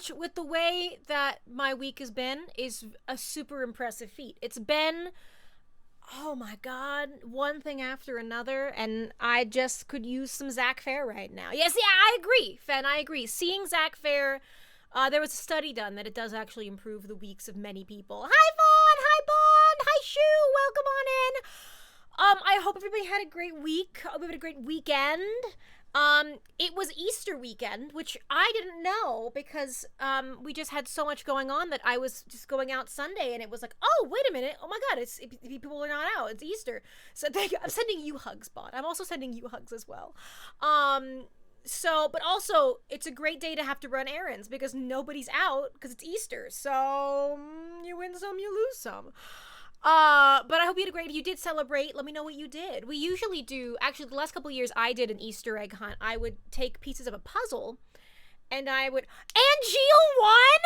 which with the way that my week has been is a super impressive feat. It's been, oh my god, one thing after another, and I just could use some Zach Fair right now. Yes, yeah, I agree, Fen, I agree. Seeing Zach Fair, there was a study done that it does actually improve the weeks of many people. Hi Vaughn, hi Bond, hi Shu, welcome on in. I hope everybody had a great week. I hope we had a great weekend. It was Easter weekend, which I didn't know because we just had so much going on that I was just going out Sunday, and it was like, oh, wait a minute, oh my god, people are not out, it's Easter. So I'm sending you hugs, Bot. I'm also sending you hugs as well. But also, it's a great day to have to run errands because nobody's out because it's Easter. So you win some, you lose some. But I hope you had a great, if you did celebrate, let me know what you did. We usually do, actually the last couple of years I did an Easter egg hunt. I would take pieces of a puzzle and I would, Angeal won?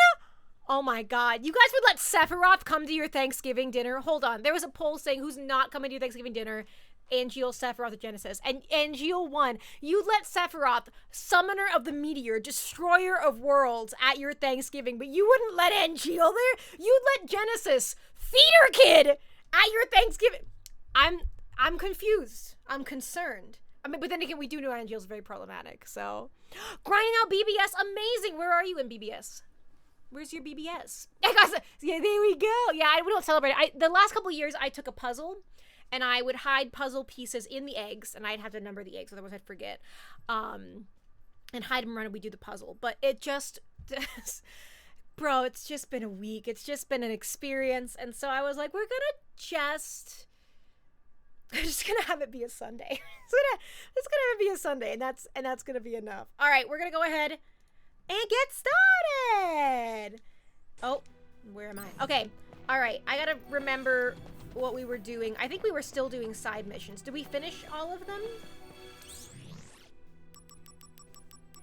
Oh my god, you guys would let Sephiroth come to your Thanksgiving dinner? Hold on, there was a poll saying who's not coming to your Thanksgiving dinner. Angeal, Sephiroth, Genesis. And Angeal won. You'd let Sephiroth, summoner of the meteor, destroyer of worlds, at your Thanksgiving, but you wouldn't let Angeal there? You'd let Genesis, theater kid, at your Thanksgiving. I'm confused. I'm concerned. I mean, but then again, we do know Angeal's very problematic, so. Grinding out BBS, amazing. Where are you in BBS? Where's your BBS? Yeah, there we go. Yeah, we don't celebrate it. The last couple of years, I took a puzzle, and I would hide puzzle pieces in the eggs, and I'd have to number the eggs, otherwise I'd forget. And hide them around and we do the puzzle. But it just, bro, it's just been a week. It's just been an experience. And so I was like, I'm just gonna have it be a Sunday. It's gonna have it be a Sunday, and that's gonna be enough. All right, we're gonna go ahead and get started. Oh, where am I? Okay, all right, I gotta remember what we were doing. I think we were still doing side missions. Did we finish all of them?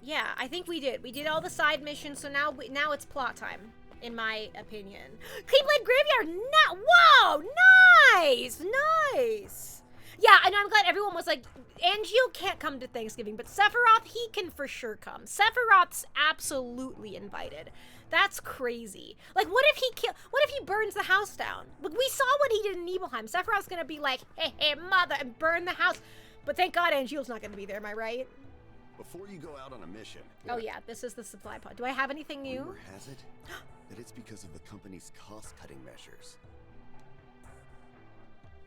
Yeah, I think we did. We did all the side missions, so now it's plot time, in my opinion. Cleveland Graveyard! Whoa! Nice! Nice! Yeah, and I'm glad everyone was like, Angeal can't come to Thanksgiving, but Sephiroth, he can for sure come. Sephiroth's absolutely invited. That's crazy. Like, what if he burns the house down? Like, we saw what he did in Nibelheim. Sephiroth's gonna be like, hey, mother, and burn the house. But thank God Angeal's not gonna be there, am I right? Before you go out on a mission. Oh yeah, this is the supply pod. Do I have anything new? Rumor has it that it's because of the company's cost-cutting measures.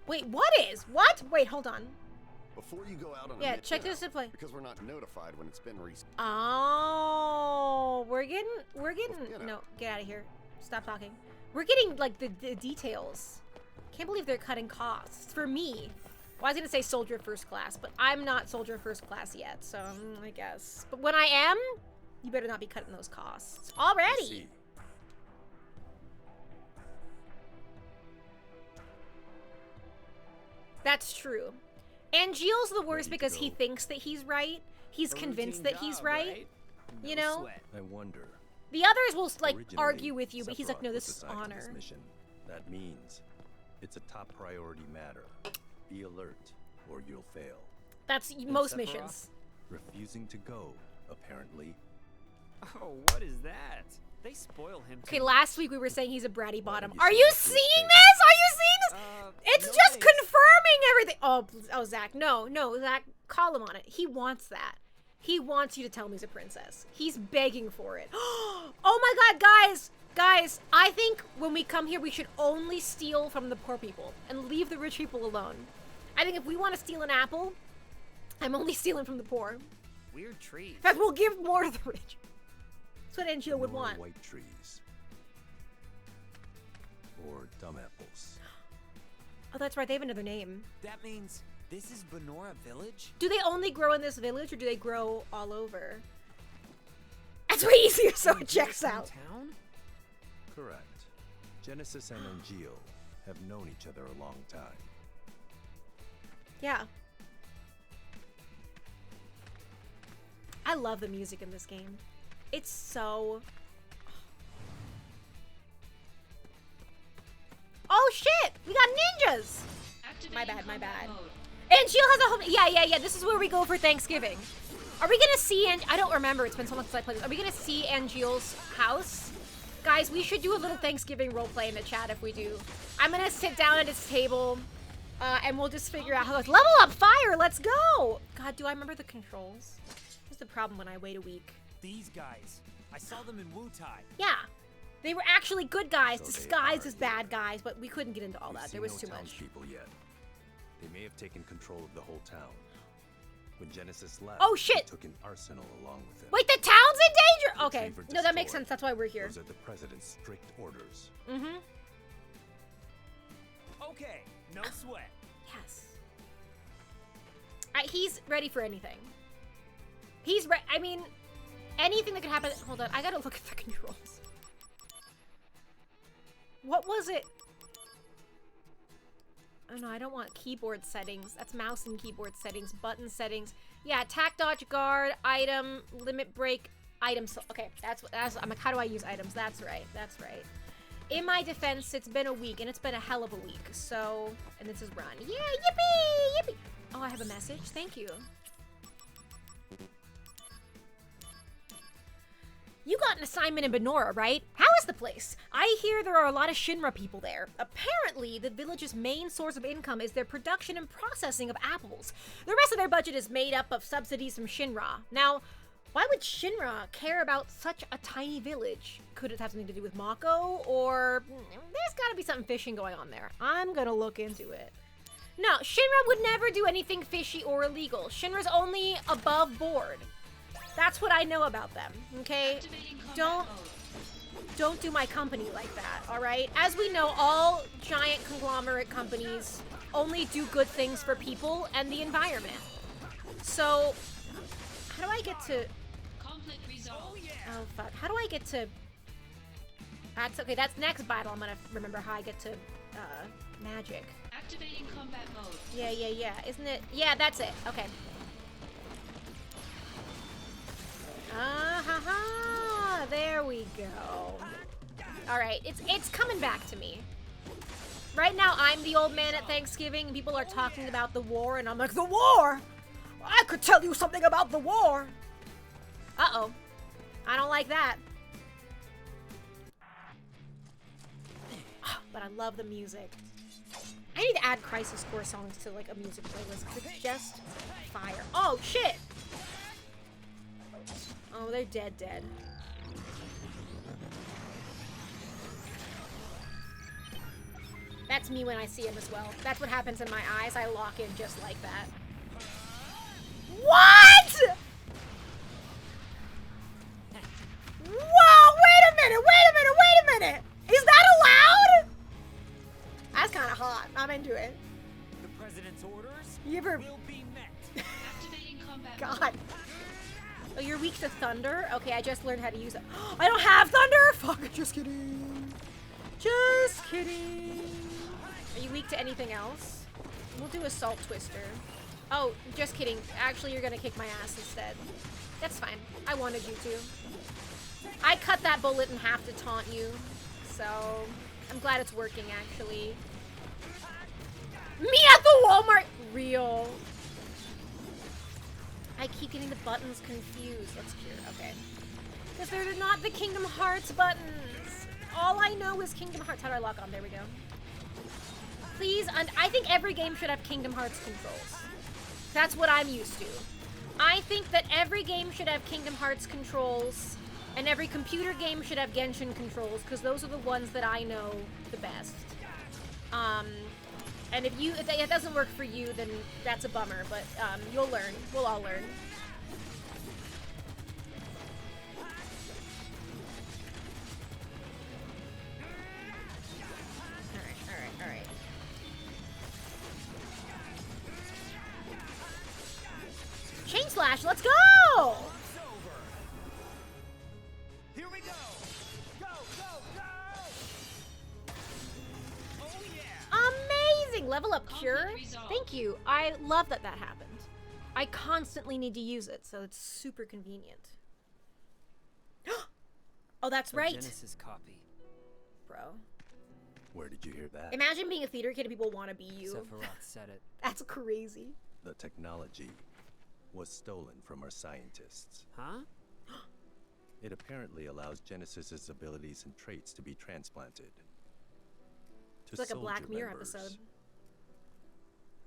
Wait, what is? What? Wait, hold on. Before you go out on a yeah, mission, check this supply. Because we're not notified when it's been reset. Oh, we're getting, no, get out of here. Stop talking. We're getting, like, the details. Can't believe they're cutting costs. For me. Well, I was gonna say soldier first class, but I'm not soldier first class yet, so I guess. But when I am, you better not be cutting those costs. Already! That's true. Angeal's the worst because he thinks that he's right. He's convinced that he's right. You know? I wonder. The others will, like, argue with you, but he's like, no, this is honor. That means it's a top priority matter. Be alert, or you'll fail. That's most missions. Refusing to go, apparently. Oh, what is that? They spoil him. Okay, last week we were saying he's a bratty bottom. Are you seeing this? Are you seeing this? It's no just confirming everything. Oh, Zach, no, Zach, call him on it. He wants that. He wants you to tell him he's a princess. He's begging for it. Oh my God, guys, I think when we come here, we should only steal from the poor people and leave the rich people alone. I think if we want to steal an apple, I'm only stealing from the poor. Weird trees. In fact, we'll give more to the rich. That's what Angeal would want. White trees. Or dumb apples. Oh, that's right. They have another name. That means this is Benora Village? Do they only grow in this village, or do they grow all over? That's way easier, so it checks out. Town? Correct. Genesis and Angeal have known each other a long time. Yeah. I love the music in this game. It's so... Oh shit! We got ninjas! My bad. And Jill has a home... Yeah. This is where we go for Thanksgiving. Are we gonna see, I don't remember, it's been so long since I played this. Are we gonna see Angeal's house? Guys, we should do a little Thanksgiving roleplay in the chat if we do. I'm gonna sit down at his table, and we'll just figure out how to level up fire, let's go! God, do I remember the controls? What's the problem when I wait a week? These guys. I saw them in Wutai. Yeah. They were actually good guys, So they disguised are as bad guys, but we couldn't get into all that. There was too much. People yet. They may have taken control of the whole town. When Genesis left, Oh, shit! he took an arsenal along with him. Wait, the town's in danger! Okay, Retrieve or no, that makes destroy. sense. That's why we're here. Those are the president's strict orders. Mm-hmm. Okay, no sweat. Yes. He's ready for anything. I mean, anything that could happen. Hold on, I gotta look at the controls. What was it? Oh no, I don't want keyboard settings. That's mouse and keyboard settings, button settings. Yeah, attack, dodge, guard, item, limit break, items. Okay, that's I'm like, how do I use items? That's right. In my defense, it's been a week, and it's been a hell of a week. So, and this is run. Yeah, yippee, yippee. Oh, I have a message. Thank you. You got an assignment in Benora, right? How is the place? I hear there are a lot of Shinra people there. Apparently, the village's main source of income is their production and processing of apples. The rest of their budget is made up of subsidies from Shinra. Now, why would Shinra care about such a tiny village? Could it have something to do with Mako? Or there's gotta be something fishy going on there. I'm gonna look into it. No, Shinra would never do anything fishy or illegal. Shinra's only above board. That's what I know about them, okay? Don't do my company like that, all right? As we know, all giant conglomerate companies only do good things for people and the environment. So, how do I get to... Oh, fuck. How do I get to... That's okay, that's next battle. I'm gonna remember how I get to, magic. Activating combat mode. Yeah. Isn't it? Yeah, that's it. Okay. Ah-ha-ha! There we go. Alright, it's coming back to me. Right now, I'm the old man at Thanksgiving, and people are talking about the war, and I'm like, the war? I could tell you something about the war! Uh-oh. I don't like that. But I love the music. I need to add Crisis Core songs to, like, a music playlist, because it's just fire. Oh, shit! Oh, they're dead. That's me when I see him as well. That's what happens in my eyes. I lock in just like that. What?! Whoa, wait a minute! Is that allowed?! That's kind of hot. I'm into it. The president's orders You ever... will be met. Activating combat God. Oh, you're weak to thunder? Okay, I just learned how to use it. I don't have thunder! Fuck, just kidding. Just kidding. Are you weak to anything else? We'll do Assault Twister. Oh, just kidding. Actually, you're gonna kick my ass instead. That's fine. I wanted you to. I cut that bullet in half to taunt you, so I'm glad it's working, actually. Me at the Walmart! Real. I keep getting the buttons confused. That's cute. Okay. Because they're not the Kingdom Hearts buttons. All I know is Kingdom Hearts. How do I lock on? There we go. Please, I think every game should have Kingdom Hearts controls. That's what I'm used to. I think that every game should have Kingdom Hearts controls, and every computer game should have Genshin controls, because those are the ones that I know the best. And if it doesn't work for you, then that's a bummer, but you'll learn. We'll all learn. Alright. Chain Slash, let's go! It's over. Here we go. Go. Oh yeah. Amazing! Level up Cure. Thank you. I love that happened. I constantly need to use it, so it's super convenient. Oh, that's right. Genesis copy. Bro. Where did you hear that? Imagine being a theater kid and people want to be you. Sephiroth said it. That's crazy. The technology. was stolen from our scientists. Huh? It apparently allows Genesis's abilities and traits to be transplanted. To It's like a Black soldier Mirror members episode.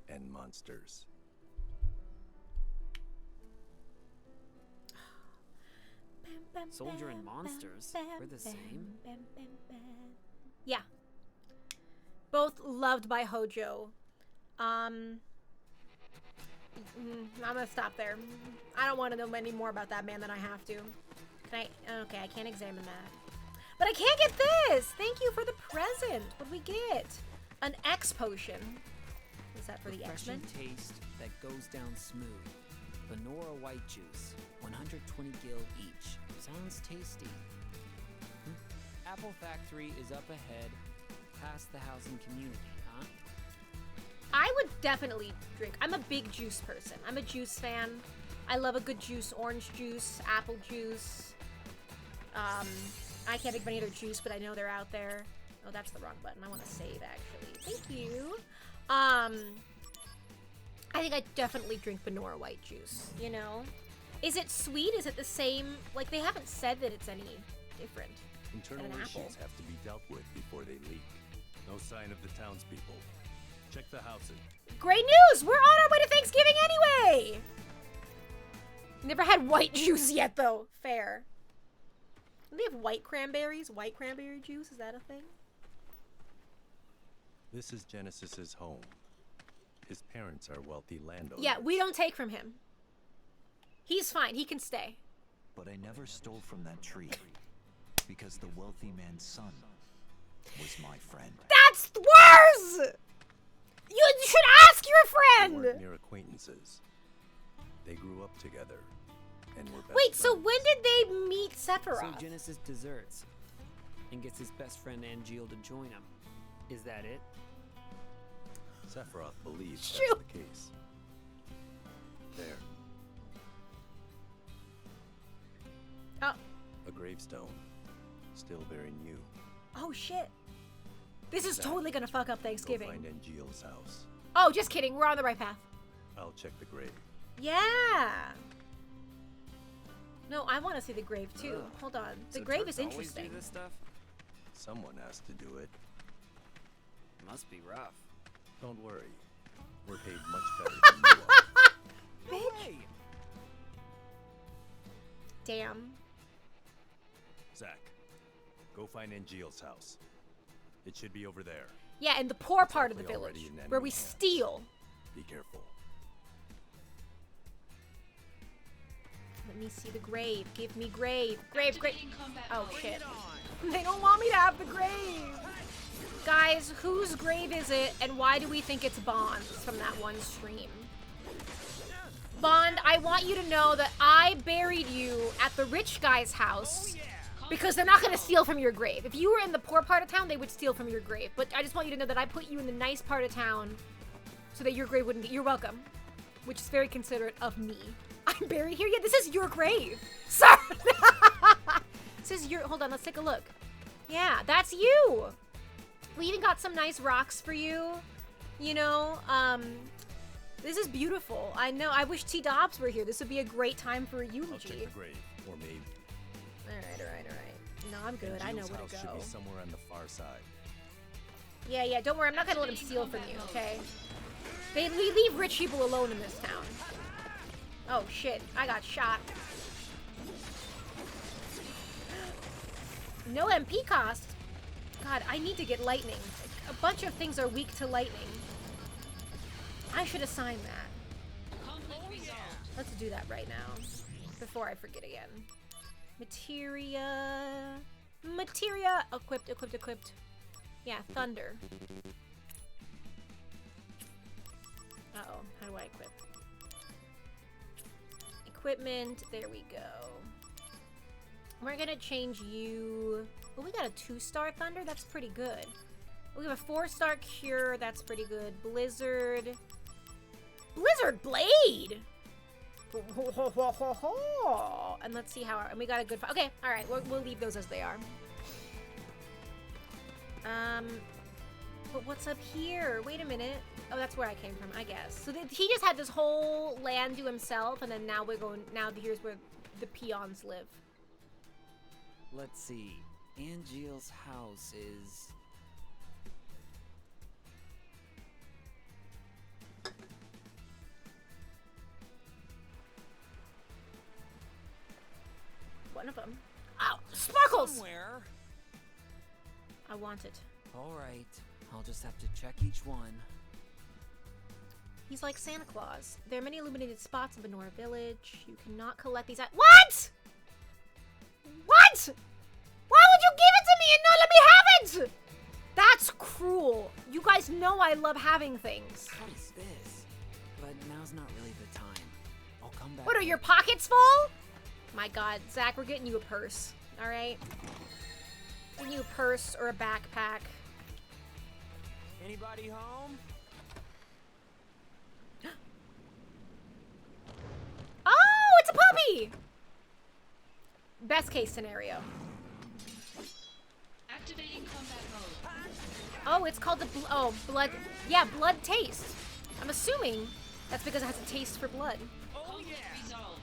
and monsters. Soldier and monsters? We're the same? Yeah. Both loved by Hojo. I'm gonna stop there. I don't want to know any more about that man than I have to. Can I? Okay, I can't examine that. But I can't get this! Thank you for the present! What do we get? An X potion. Is that for the X-Men? Refreshing taste that goes down smooth. Vanora white juice, 120 gil each. Sounds tasty. Apple Factory is up ahead, past the housing community, huh? I would definitely drink. I'm a big juice person. I'm a juice fan. I love a good juice. Orange juice, apple juice. I can't think of any other juice, but I know they're out there. Oh, that's the wrong button. I want to save, actually. Thank you. I think I'd definitely drink Benora white juice, you know? Is it sweet? Is it the same? Like, they haven't said that it's any different Internal than an apple. issues have to be dealt with before they leak. No sign of the townspeople. Check the houses. Great news! We're on our way to Thanksgiving anyway! Never had white juice yet, though. Fair. Do they have white cranberries? White cranberry juice? Is that a thing? This is Genesis's home. His parents are wealthy landowners. Yeah, we don't take from him. He's fine. He can stay. But I never stole from that tree. Because the wealthy man's son was my friend. That's worse! You should ask your They weren't friend! mere acquaintances. They grew up together and were best Wait, so friends. when did they meet So Sephiroth? Genesis deserts and gets his best friend Angeal to join him. Is that it? Sephiroth believes Shoot. that's the case. There, Oh, a gravestone, still bearing you. oh shit. This is Zach, totally gonna fuck up Go Thanksgiving. find Angeal's house. Oh, just kidding. We're on the right path. I'll check the grave. Yeah. No, I want to see the grave too. Ugh. Hold on. The So grave Turks is always interesting. do this stuff? Someone has to do it. Must be rough. Don't worry. We're paid much better than you are. Bitch. Damn. Zach, go find Angeal's house. It should be over there. Yeah, in the poor part of the likely village, already in where we enemy hands. steal. Be careful. Let me see the grave. Give me grave. Grave, grave. Activating combat Oh mode. shit. They don't want me to have the grave. Guys, whose grave is it, and why do we think it's Bond's from that one stream? Bond, I want you to know that I buried you at the rich guy's house because they're not going to steal from your grave. If you were in the poor part of town, they would steal from your grave. But I just want you to know that I put you in the nice part of town so that your grave wouldn't get... You're welcome. Which is very considerate of me. I'm buried here? Yeah, this is your grave. Sir! This is your... Hold on, let's take a look. Yeah, that's you. We even got some nice rocks for you. You know, this is beautiful. I know. I wish T. Dobbs were here. This would be a great time for a I'll check eulogy. the grave, or maybe. All right. No, I'm good. I know Angeal's where house to should go. be somewhere on the far side. Yeah. Don't worry. I'm not gonna let him steal from you. Okay? We leave rich people alone in this town. Oh shit! I got shot. No MP cost. God, I need to get lightning. A bunch of things are weak to lightning. I should assign that. Conflict resolved. Let's do that right now. Before I forget again. Materia. Equipped. Yeah, thunder. Uh-oh, how do I equip? Equipment, there we go. We're gonna change you... Oh, we got a 2-star thunder? That's pretty good. We have a 4-star cure, that's pretty good. Blizzard Blade! And let's see how and we got a good okay, alright, we'll leave those as they are. But what's up here? Wait a minute. Oh, that's where I came from, I guess. So he just had this whole land to himself, and then now we're going. Now here's where the peons live. Let's see. Angeal's house is... One of them. Oh, sparkles! somewhere. I want it. All right. I'll just have to check each one. He's like Santa Claus. There are many illuminated spots in Benora Village. You cannot collect these. What? What? Why would you give it to me and not let me have it? That's cruel. You guys know I love having things. What is this? But now's not really the time. I'll come back. What are your pockets full? My God, Zach, we're getting you a purse. All right. Getting you a purse or a backpack. Anybody home? Oh, it's a puppy. Best case scenario. Activating combat mode. Oh, it's called the blood. Yeah, blood taste. I'm assuming that's because it has a taste for blood. Conflict resolved.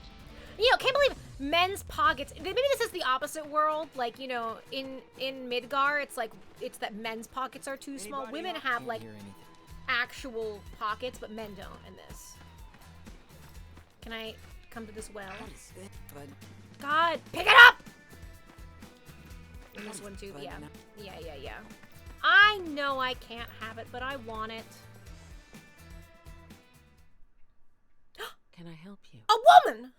You know, can't believe men's pockets. Maybe this is the opposite world. Like, you know, in Midgar, it's that men's pockets are too small. Anybody Women else? have Can't like hear anything. actual pockets, but men don't in this. Can I come to this well? What is this? But God, pick it up! And this one too, But yeah. no- Yeah. I know I can't have it, but I want it. Can I help you? A woman!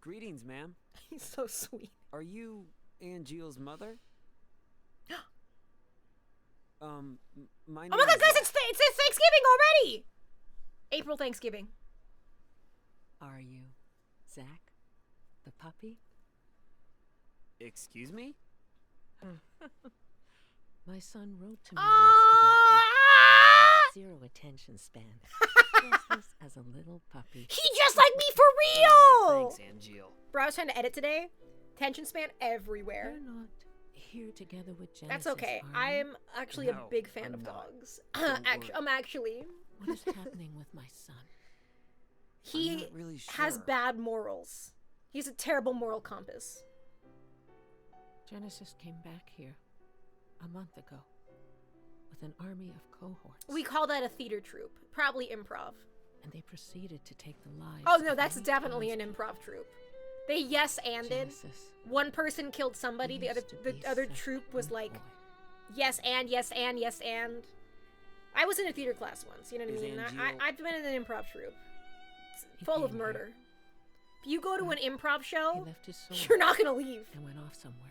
Greetings, ma'am. He's so sweet. Are you Angeal's mother? My name Oh my God, is guys, Zach. it's Thanksgiving already! April Thanksgiving. Are you Zach, the puppy? Excuse me? My son wrote to me Ah! once about you. 0 attention span. Just this as a little puppy. He just like me for real! Thanks, Angeel. Bro, I was trying to edit today. Attention span everywhere. You're not here together with Genesis, That's okay. are you? I'm actually a No, big fan I'm of not. dogs. Don't I'm actually. What is happening with my son? He I'm not really has sure. bad morals. He's a terrible moral compass. Genesis came back here a month ago with an army of cohorts. We call that a theater troupe. Probably improv. And they proceeded to take the lives Oh no, of that's many definitely an townspeople. improv troupe. They yes-anded. Genesis One person killed somebody. The used to be other such troupe a was good like, boy. yes and, yes and, yes and. I was in a theater class once, you know what I Is mean? Angel- I've been in an improv troupe. It's He full of came here. murder. If you go to an improv He show, left his sword you're not gonna leave. and went off somewhere.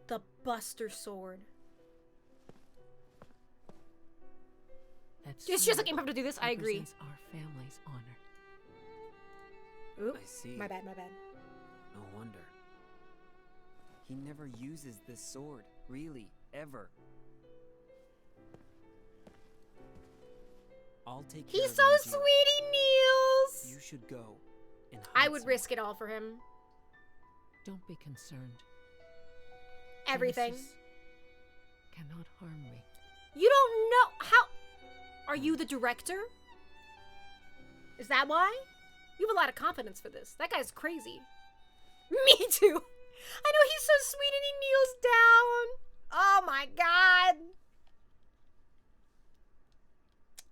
The Buster Sword. That It's just like sword improv to do this, I agree. represents our family's honor. Oop, I see. my bad. No wonder. He never uses this sword, really, ever. I'll take care He's of so Angeel. sweet, he kneels! You should go and I hide would somewhere. risk it all for him. Don't be concerned. Everything. Genesis cannot harm me. You don't know how... Are you the director? Is that why? You have a lot of confidence for this. That guy's crazy. Me too. I know, he's so sweet and he kneels down. Oh my God.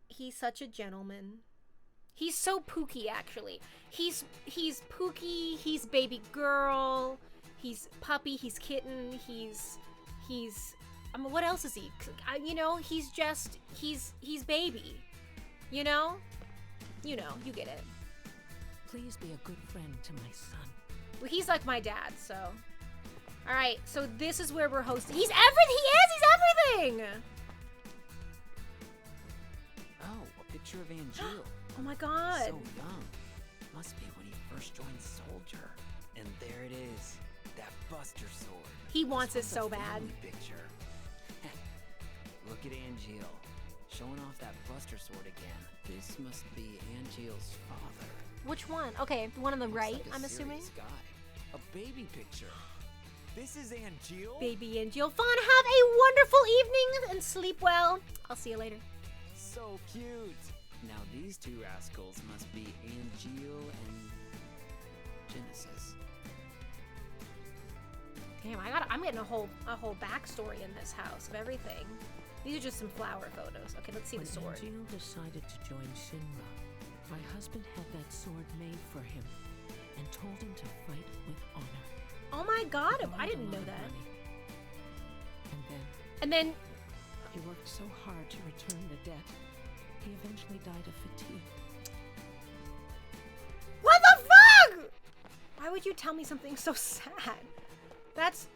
He's such a gentleman. He's so Pookie, actually. He's Pookie, he's baby girl, he's puppy, he's kitten, he's I mean, what else is he? You know, he's baby. You know, you get it. Please be a good friend to my son. Well, he's like my dad, so. All right, so this is where we're hosting. He's everything. Oh, a picture of Angeel. Oh my God. So young. Must be when he first joined Soldier. And there it is. That Buster sword. He wants This it so one's a bad. family picture. Look at Angeel. Showing off that Buster sword again. This must be Angeel's father. Which one? Okay, the one on the Looks right, like a I'm assuming. serious guy. A baby picture. This is Angeal? Baby Angeal. Fawn, have a wonderful evening and sleep well. I'll see you later. So cute. Now these two rascals must be Angeal and Genesis. Damn, I'm getting a whole backstory in this house of everything. These are just some flower photos. Okay, let's see When the sword. Angeal decided to join Shinra, my husband had that sword made for him and told him to fight with honor. Oh my god, He I borrowed didn't a know lot of that. money. And then, He worked so hard to return the debt, he eventually died of fatigue. what the fuck? Why would you tell me something so sad? That's,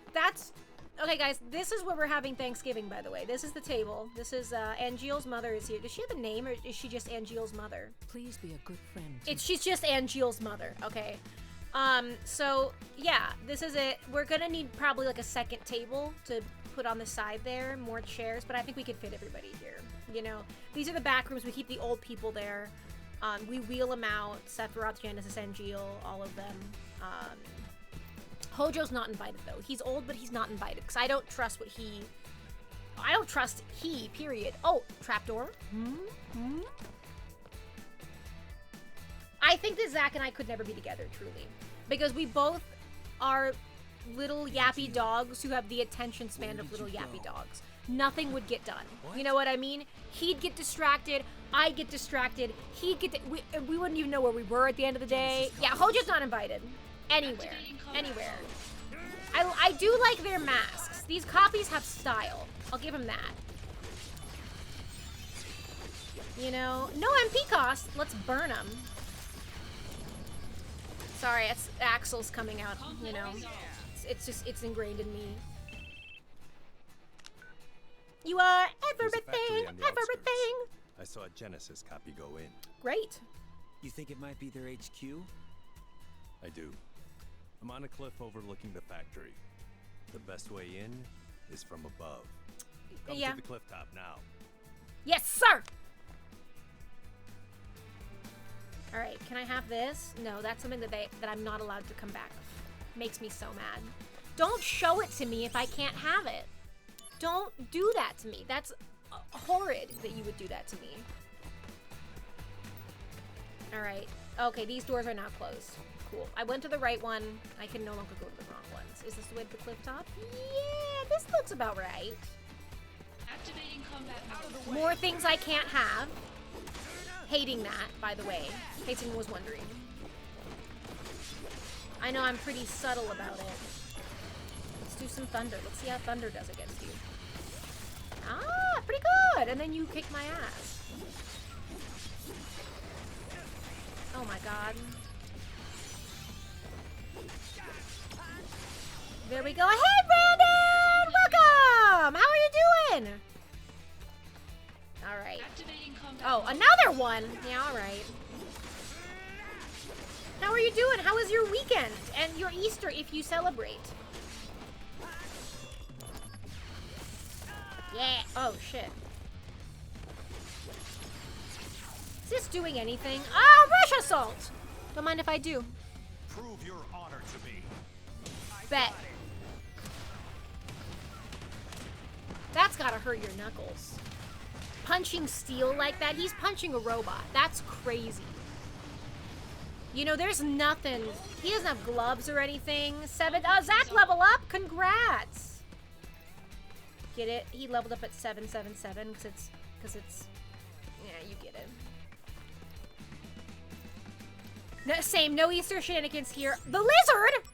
okay guys, this is where we're having Thanksgiving, by the way. This is the table. This is, Angeal's mother is here. Does she have a name, or is she just Angeal's mother? Please be a good friend. to She's just Angeal's mother, okay. So, yeah, this is it. We're gonna need probably like a second table to put on the side there, more chairs, but I think we could fit everybody here, you know. These are the back rooms. We keep the old people there. We wheel them out. Sephiroth, Genesis, Angeal, all of them. Hojo's not invited, though. He's old, but he's not invited, because I don't trust period. Oh, trapdoor. I think that Zach and I could never be together, truly. Because we both are little yappy dogs who have the attention span of little yappy dogs. Nothing would get done. You know what I mean? He'd get distracted. I'd get distracted. He'd get... we wouldn't even know where we were at the end of the day. Yeah, Hojo's not invited. Anywhere. Anywhere. I do like their masks. These copies have style. I'll give him that. You know? No MP cost. Let's burn them. Sorry, it's Axel's coming out, you know. It's ingrained in me. You are There's a factory everything, on the outskirts. everything. I saw a Genesis copy go in. Great. You think it might be their HQ? I do. I'm on a cliff overlooking the factory. The best way in is from above. Come Yeah. to the cliff top now. Yes, sir. All right, can I have this? No, that's something that I'm not allowed to come back. Makes me so mad. Don't show it to me if I can't have it. Don't do that to me. That's horrid that you would do that to me. All right. Okay, these doors are now closed. Cool. I went to the right one. I can no longer go to the wrong ones. Is this the way to the cliff top? Yeah, this looks about right. Activating combat mode. More things I can't have. Hating that, by the way, in case anyone was wondering. I know I'm pretty subtle about it. Let's do some thunder. Let's see how thunder does against you. Ah, pretty good. And then you kick my ass. Oh my god. There we go. Hey, Brandon! Welcome! How are you doing? All right. Activating combat Oh, mode. another one. Yeah, all right. How are you doing? How was your weekend and your Easter if you celebrate? Yeah. Oh, shit. Is this doing anything? Ah, rush assault! Don't mind if I do. Prove your honor to me. Bet. That's gotta hurt your knuckles. Punching steel like that? He's punching a robot. That's crazy. You know, there's nothing. He doesn't have gloves or anything. Zach level up. Congrats. Get it? He leveled up at 777 because it's. Yeah, you get it. No, same. No Easter shenanigans here. The lizard.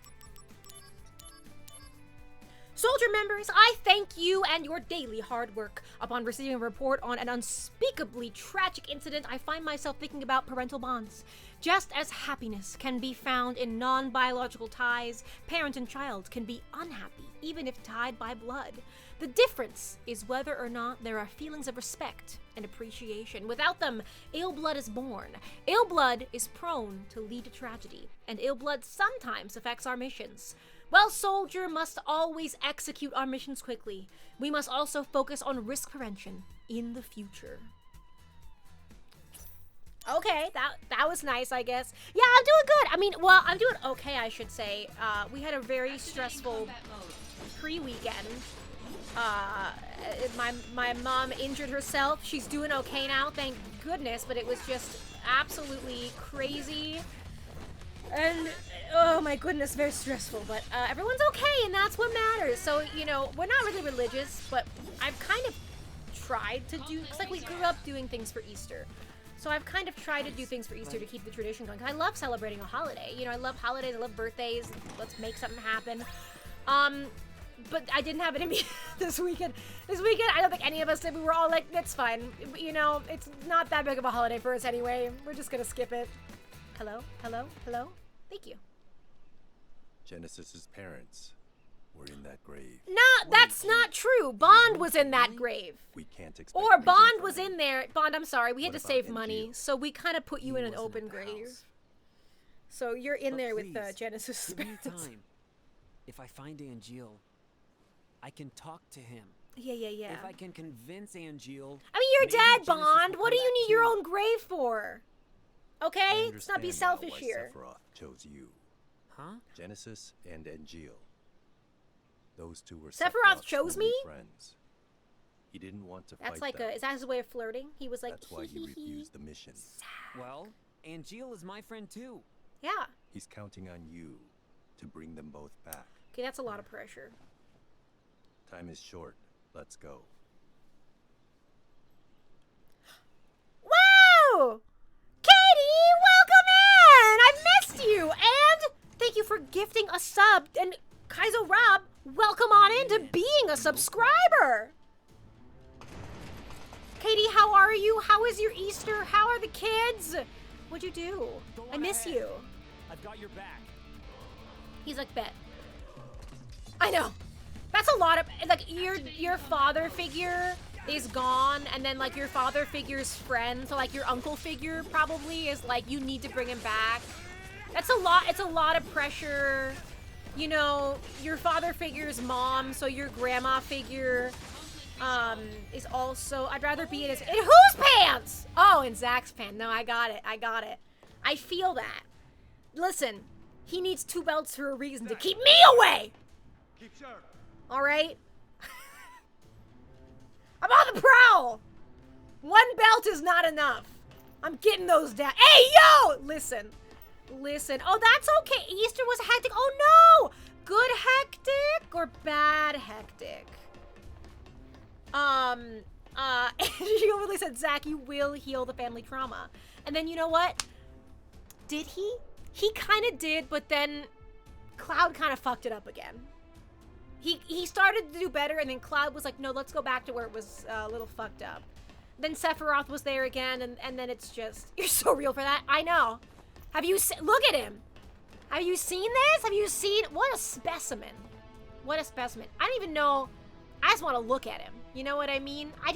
Soldier members, I thank you and your daily hard work. Upon receiving a report on an unspeakably tragic incident, I find myself thinking about parental bonds. Just as happiness can be found in non-biological ties, parent and child can be unhappy, even if tied by blood. The difference is whether or not there are feelings of respect and appreciation. Without them, ill blood is born. Ill blood is prone to lead to tragedy, and ill blood sometimes affects our missions. Well, soldier must always execute our missions quickly. We must also focus on risk prevention in the future. Okay, that was nice, I guess. Yeah, I'm doing good. I mean, well, I'm doing okay, I should say. We had a very stressful Combat mode. pre-weekend. My mom injured herself. She's doing okay now, thank goodness, but it was just absolutely crazy. And, oh my goodness, very stressful. But everyone's okay, and that's what matters. So, you know, we're not really religious, but I've kind of tried to do, because like we grew up doing things for Easter. So I've kind of tried to do things for Easter to keep the tradition going. 'Cause I love celebrating a holiday. You know, I love holidays, I love birthdays. Let's make something happen. But I didn't have it in me this weekend. This weekend, I don't think any of us did. We were all like, that's fine. You know, it's not that big of a holiday for us anyway. We're just gonna skip it. Hello? Hello? Hello? Thank you. Genesis's parents were in that grave. No, that's not true. Bond was in that grave. We can't expect Or reason Bond for was him. in there. Bond, I'm sorry. We had What to about save NG? money, so we kind of put you in an wasn't open at the grave. house. So you're in But there with please, Genesis give me spirits. time. If I find Angeal, I can talk to him. Yeah, yeah, yeah. If I can convince Angeal. I mean, you're maybe dead, Genesis Bond. will What do come you back need your too. own grave for? I Okay? Let's not be understand now selfish why here. Sephiroth chose you. Huh? Genesis and Angeal. Those two were Sephiroth Sephiroth's chose only me? friends. He didn't want to That's fight like them. is that his way of flirting? He was like, That's why he refused the mission. Well, Angeal is my friend too. Yeah. He's counting on you to bring them both back. Okay, that's a lot of pressure. Time is short. Let's go. Wow! Katie, welcome in! I've missed you! And thank you for gifting a sub. And Kaizo Rob, welcome on into being a subscriber! Katie, how are you? How is your Easter? How are the kids? What'd you do? I miss you. I've got your back. He's like, bet. I know. That's a lot of, like, your father figure is gone, and then, like, your father figure's friend, so, like, your uncle figure probably is, like, you need to bring him back. That's a lot, it's a lot of pressure. You know, your father figure's mom, so your grandma figure, is also, I'd rather be in whose pants? Oh, in Zach's pants. No, I got it. I feel that. Listen, he needs 2 belts for a reason to keep me away! Keep sharp. All right? I'm on the prowl! 1 belt is not enough. I'm getting those down. Hey, yo! Listen. Oh, that's okay. Easter was hectic. Oh, no! Good hectic or bad hectic? She really said, Zach, you will heal the family trauma. And then, you know what? Did he? He kind of did, but then Cloud kind of fucked it up again. He started to do better, and then Cloud was like, no, let's go back to where it was a little fucked up. Then Sephiroth was there again, and then it's just, you're so real for that. I know. Have you look at him. Have you seen this? Have you seen, what a specimen. What a specimen. I don't even know, I just want to look at him. You know what I mean? I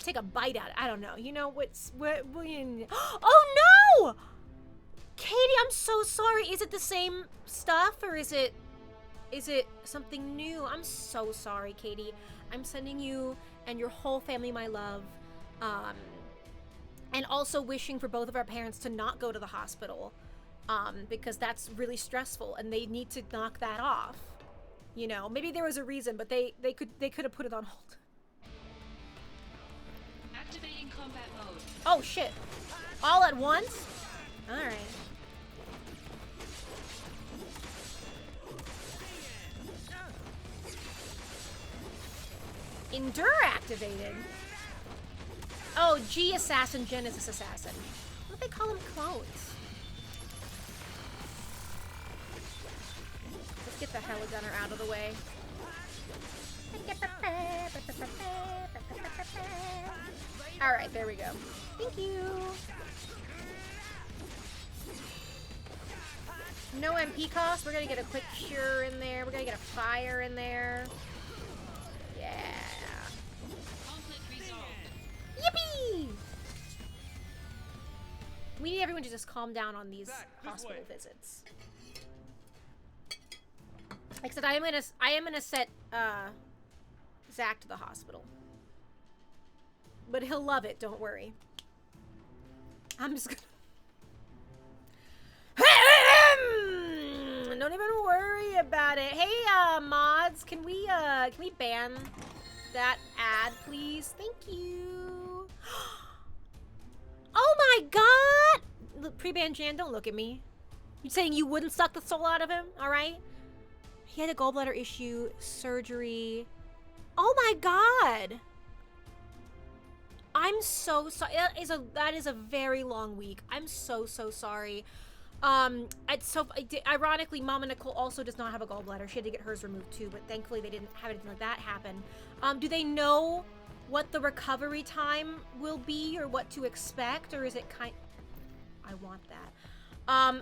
take a bite out. I don't know. You know, what oh no! Katie, I'm so sorry. Is it the same stuff, or is it something new? I'm so sorry, Katie. I'm sending you and your whole family my love. And also wishing for both of our parents to not go to the hospital. Because that's really stressful and they need to knock that off. You know, maybe there was a reason, but they could have put it on hold. Activating combat mode. Oh shit. All at once? Alright. Endure activated. Oh, G assassin, Genesis assassin. What do they call them? Clones. Let's get the heligunner out of the way. Alright, there we go. Thank you. No MP cost. We're gonna get a quick cure in there. We're gonna get a fire in there. Yeah. Conflict resolved. Yippee! We need everyone to just calm down on these hospital visits. Like I said, I am gonna set Zach to the hospital. But he'll love it, don't worry. I'm just gonna... Don't even worry about it. Hey, mods, can we ban that ad, please? Thank you. Oh my god! Look, pre-ban Jan, don't look at me. You saying you wouldn't suck the soul out of him, alright? He had a gallbladder issue, surgery. Oh my god! I'm so sorry. That is a very long week. I'm so sorry. It's so ironically, Mama Nicole also does not have a gallbladder. She had to get hers removed too, but thankfully they didn't have anything like that happen. Do they know what the recovery time will be or what to expect, or is it I want that.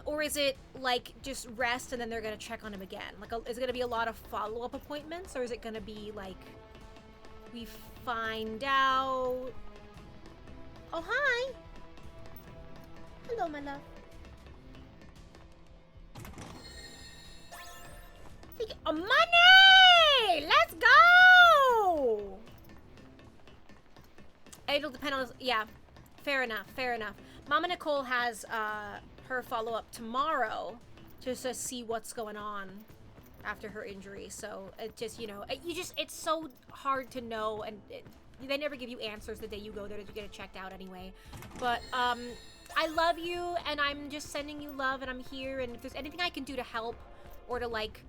Or is it like just rest and then they're gonna check on him again? Like, is it gonna be a lot of follow-up appointments, or is it gonna be like we find out? Oh, hi. Hello, my love. Oh, money! Let's go! It'll depend on... Yeah, fair enough, fair enough. Mama Nicole has her follow-up tomorrow just to see what's going on after her injury. So, it just, you know, it's so hard to know, and they never give you answers the day you go there to get it checked out anyway. But, I love you, and I'm just sending you love, and I'm here, and if there's anything I can do to help or to, like,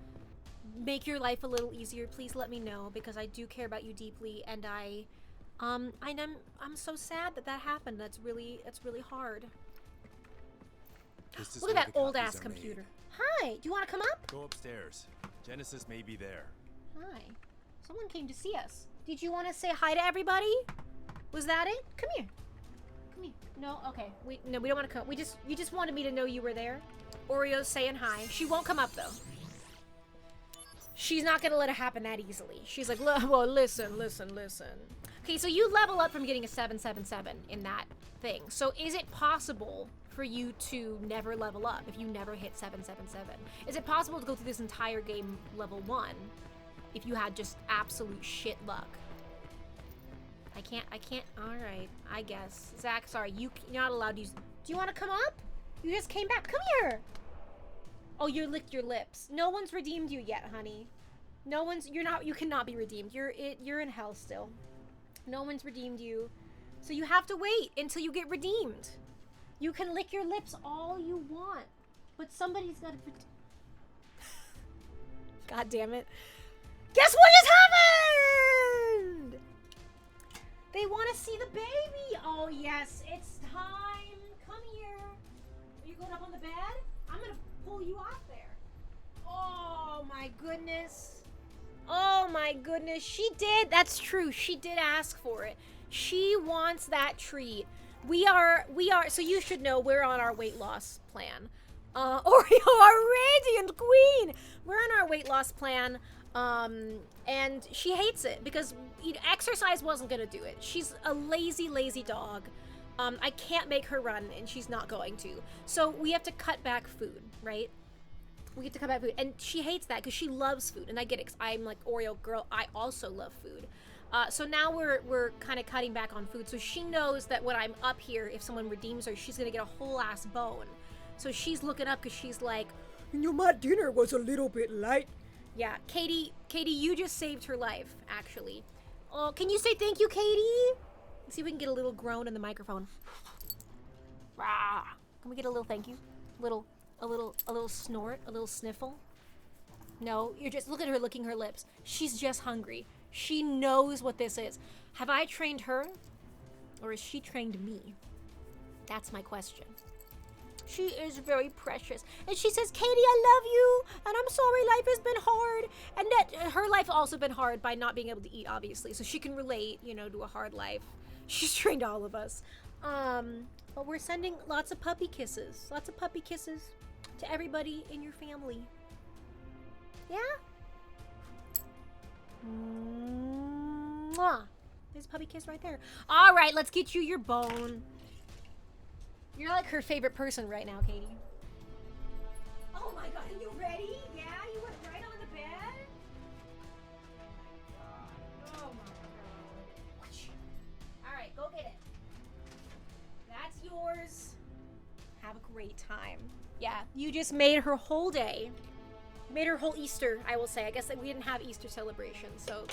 make your life a little easier, please let me know, because I do care about you deeply, and I'm so sad that happened. That's really hard. Look at that old ass computer. Hi, do you want to come up? Go upstairs. Genesis may be there. Hi. Someone came to see us. Did you want to say hi to everybody? Was that it? Come here. Come here. No, okay. No, we don't want to come. You just wanted me to know you were there. Oreo's saying hi. She won't come up though. She's not gonna let it happen that easily. She's like, well, listen. Okay, so you level up from getting a 777 in that thing. So is it possible for you to never level up if you never hit 777? Is it possible to go through this entire game level 1 if you had just absolute shit luck? I can't, alright, I guess. Zach, sorry, you're not allowed to use... Do you want to come up? You just came back. Come here! Oh, you licked your lips. No one's redeemed you yet, honey. No one's... You cannot be redeemed. You're in hell still. No one's redeemed you. So you have to wait until you get redeemed. You can lick your lips all you want, but somebody's got to... God damn it. Guess what just happened? They want to see the baby. Oh, yes. It's time. Come here. Are you going up on the bed? I'm going to pull you off there. Oh, my goodness. Oh, my goodness. She did. That's true. She did ask for it. She wants that treat. We are, so you should know we're on our weight loss plan. Oreo, our radiant queen. We're on our weight loss plan. And she hates it because exercise wasn't gonna do it. She's a lazy dog. I can't make her run and she's not going to. So we have to cut back food, right? We have to cut back food. And she hates that because she loves food. And I get it 'cause I'm like, Oreo girl, I also love food. So now we're kind of cutting back on food. So she knows that when I'm up here, if someone redeems her, she's gonna get a whole ass bone. So she's looking up because she's like, you know, my dinner was a little bit light. Yeah, Katie, you just saved her life, actually. Oh, can you say thank you, Katie? Let's see if we can get a little groan in the microphone. Rah. Can we get a little thank you? A little snort, a little sniffle? No, you're just, look at her licking her lips. She's just hungry. She knows what this is. Have I trained her? Or has she trained me? That's my question. She is very precious. And she says, Katie, I love you. And I'm sorry life has been hard. And that her life also been hard by not being able to eat, obviously. So she can relate, you know, to a hard life. She's trained all of us. But we're sending lots of puppy kisses. Lots of puppy kisses to everybody in your family. Yeah? Mwah. There's a puppy kiss right there. All right, let's get you your bone. You're like her favorite person right now, Katie. Oh my god, are you ready? Yeah, you went right on the bed? Oh my god. Alright, go get it. That's yours. great time. Yeah, you just made her whole day. Made her whole Easter, I will say. I guess that we didn't have Easter celebrations, so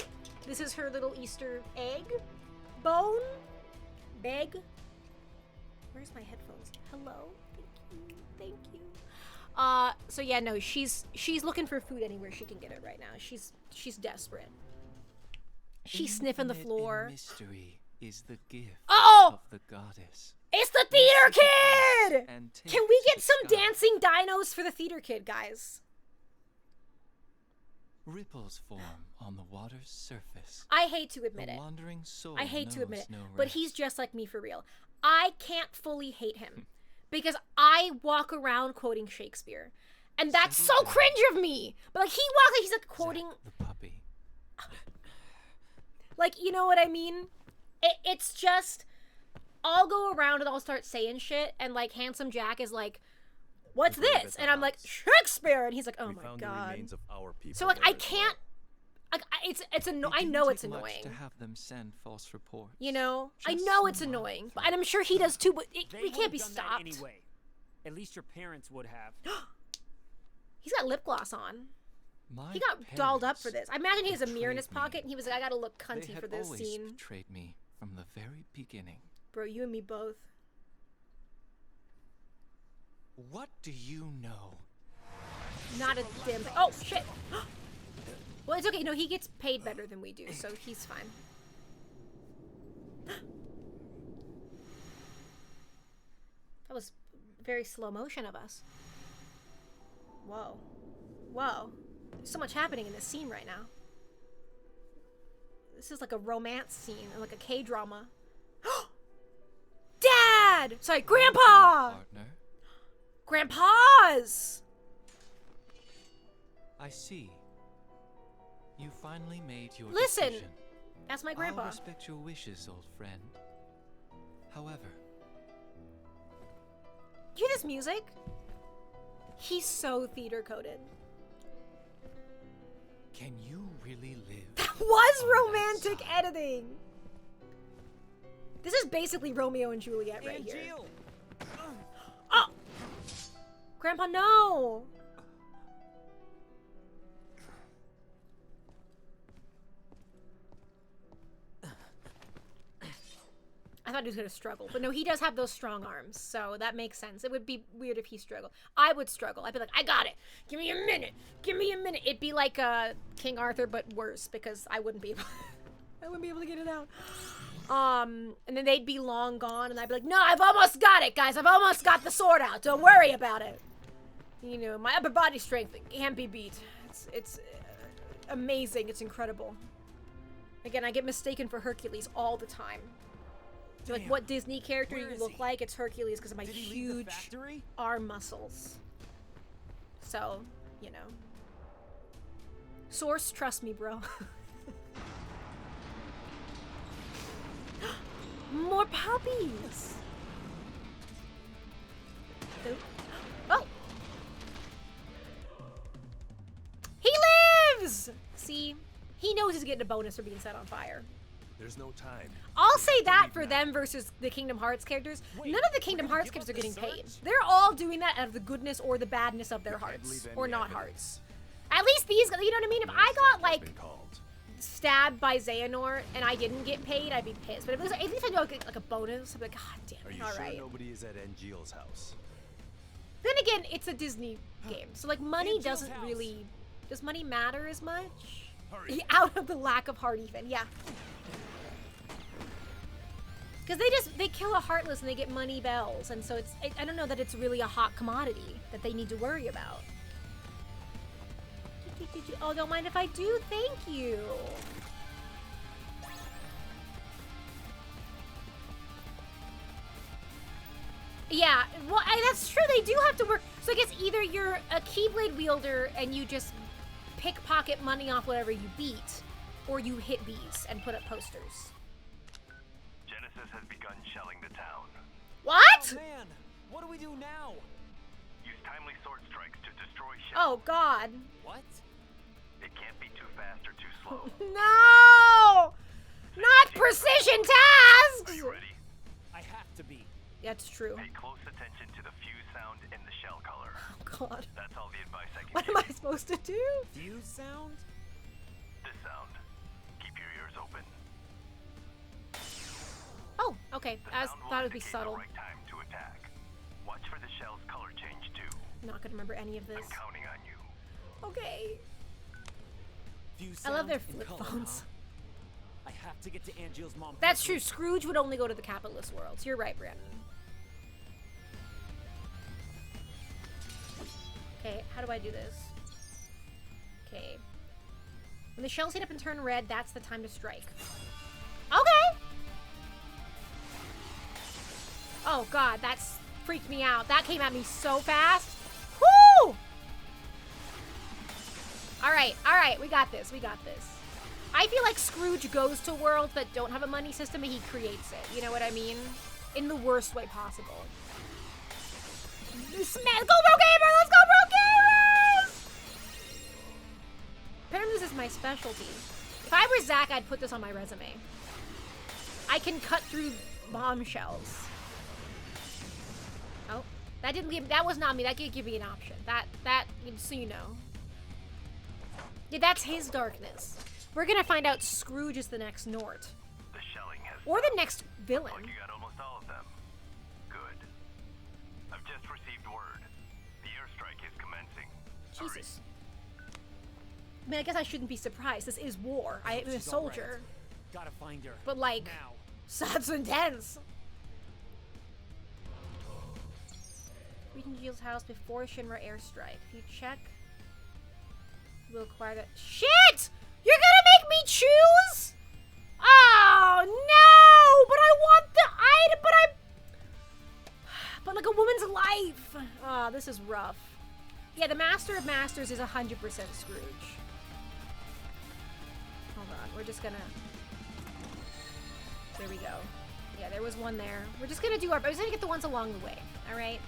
this is her little Easter egg? Bone? Beg? Where's my headphones? Hello? Thank you. Thank you. So yeah, no, she's looking for food anywhere she can get it right now. She's desperate. She's sniffing the floor. Mystery is the gift Oh! of the goddess. It's the theater kid! And take Can we to get the some sky. dancing dinos for the theater kid, guys? Ripples form on the water's surface. I hate to admit The it. wandering soul I hate to admit it, knows no but rest. he's just like me for real. I can't fully hate him because I walk around quoting Shakespeare, and that's so Settle down. cringe of me. But like he walks, like he's like quoting, Zack the puppy. like you know what I mean? It's just I'll go around and I'll start saying shit, and like Handsome Jack is like, "What's We believe this?" at the And I'm like, house. "Shakespeare," and he's like, "Oh We my found the god." remains of our people. So like there I as can't. well. Like it's It I didn't know take it's much annoying. to have them send false reports. You know, I Just know it's some annoying, month. but, and I'm sure he does too. But They we can't would've be done that stopped. anyway. At least your parents would have. He's got lip gloss on. My He got dolled up parents for this. I imagine he has a mirror in his betrayed me. pocket, and he was like, "I gotta look They cunty had for this always scene." betrayed me from the very beginning. Bro, you and me both. What do you know? Not a damn thing. Oh shit. Well, it's okay. No, he gets paid better than we do, so he's fine. That was very slow motion of us. Whoa. Whoa. There's so much happening in this scene right now. This is like a romance scene, like a K-drama. Dad! Sorry, Grandpa! Partner, Grandpa's! I see. You finally made your Listen, decision. that's my I'll grandpa. respect your wishes, old friend. However, You hear this music? He's so theater coded. can you really live? That was on that romantic side? editing. This is basically Romeo and Juliet right here. Jill. Oh! Grandpa, no! I thought he was gonna struggle, but no, he does have those strong arms, so that makes sense. It would be weird if he struggled. I would struggle. I'd be like, I got it. Give me a minute. Give me a minute. It'd be like King Arthur, but worse because I wouldn't be able. I wouldn't be able to get it out. And then they'd be long gone, and I'd be like, no, I've almost got it, guys. I've almost got the sword out. Don't worry about it. You know, my upper body strength can't be beat. It's amazing. It's incredible. Again, I get mistaken for Hercules all the time. Like, what Disney character Where you is look he? like, it's Hercules because of my Did he leave the huge factory? arm muscles. So, you know. Source, trust me, bro. More puppies! Oop. Oh! He lives! See? He knows he's getting a bonus for being set on fire. There's no time. I'll say that for them versus the Kingdom Hearts characters. Wait, None of the we're Kingdom gonna Hearts give characters are up the getting paid. search? They're all doing that out of the goodness or the badness of their can't hearts. believe any Or not evidence. hearts. At least these guys, you know what I mean? If I No got, such has like, been called. stabbed by Xehanort and I didn't get paid, I'd be pissed. But if it was, at least I know like a bonus, I'd be like, God damn Are it, you alright. sure nobody is at Angeal's house? Then again, it's a Disney game. So, like, money Angel's doesn't house. really... Does money matter as much? Hurry. Out of the lack of heart even, yeah. Because they kill a Heartless and they get money bells. And so I don't know that it's really a hot commodity that they need to worry about. Oh, don't mind if I do. Thank you. Yeah, well, that's true. They do have to work. So I guess either you're a Keyblade wielder and you just pickpocket money off whatever you beat, or you hit bees and put up posters. Genesis has begun shelling the town. What? Oh, man, what do we do now? Use timely sword strikes to destroy shell. Oh, God. What? It can't be too fast or too slow. No! Not precision Are tasks! you ready? I have to be. That's true. Pay close attention to the fuse sound and the shell color. Oh god. That's all the advice I can What give am I supposed to do? Fuse sound? This sound. Keep your ears open. Oh, okay. The I sound will thought it would be indicate subtle. The right time to attack. Watch for the shell's color change too. Not gonna remember any of this. I'm counting on you. Okay. Fuse I love their sound and flip color, phones. huh? I have to get to Angeal's mom. That's quickly. true. Scrooge would only go to the capitalist worlds. You're right, Brandon. Okay, how do I do this? Okay. When the shells heat up and turn red, that's the time to strike. Okay! Oh god, that's freaked me out. That came at me so fast. Woo! Alright, we got this, I feel like Scrooge goes to worlds that don't have a money system and he creates it. You know what I mean? In the worst way possible. Let's go, Bro Gamer! Let's go, Bro Gamers! Apparently this is my specialty. If I were Zach, I'd put this on my resume. I can cut through bombshells. Oh, that didn't give. That was not me. That did give me an option. That, so you know. Yeah, that's his darkness. We're gonna find out Scrooge is the next Nort. The shelling has Or the next villain. Like you got almost all of them. Good. I've just received word. The airstrike is commencing. Jesus. I mean, I guess I shouldn't be surprised. This is war. I am a She's all right. soldier. Gotta find her. But, like, Now. that's intense. Reach Angeal's house before Shinra airstrike. If you check, we'll acquire that. Shit! You're gonna make me choose? Oh, no! But I want the item, but like a woman's life. Oh, this is rough. Yeah, the Master of Masters is 100% Scrooge. Hold on, we're just gonna... There we go. Yeah, there was one there. We're just gonna do our... We're just gonna get the ones along the way, alright?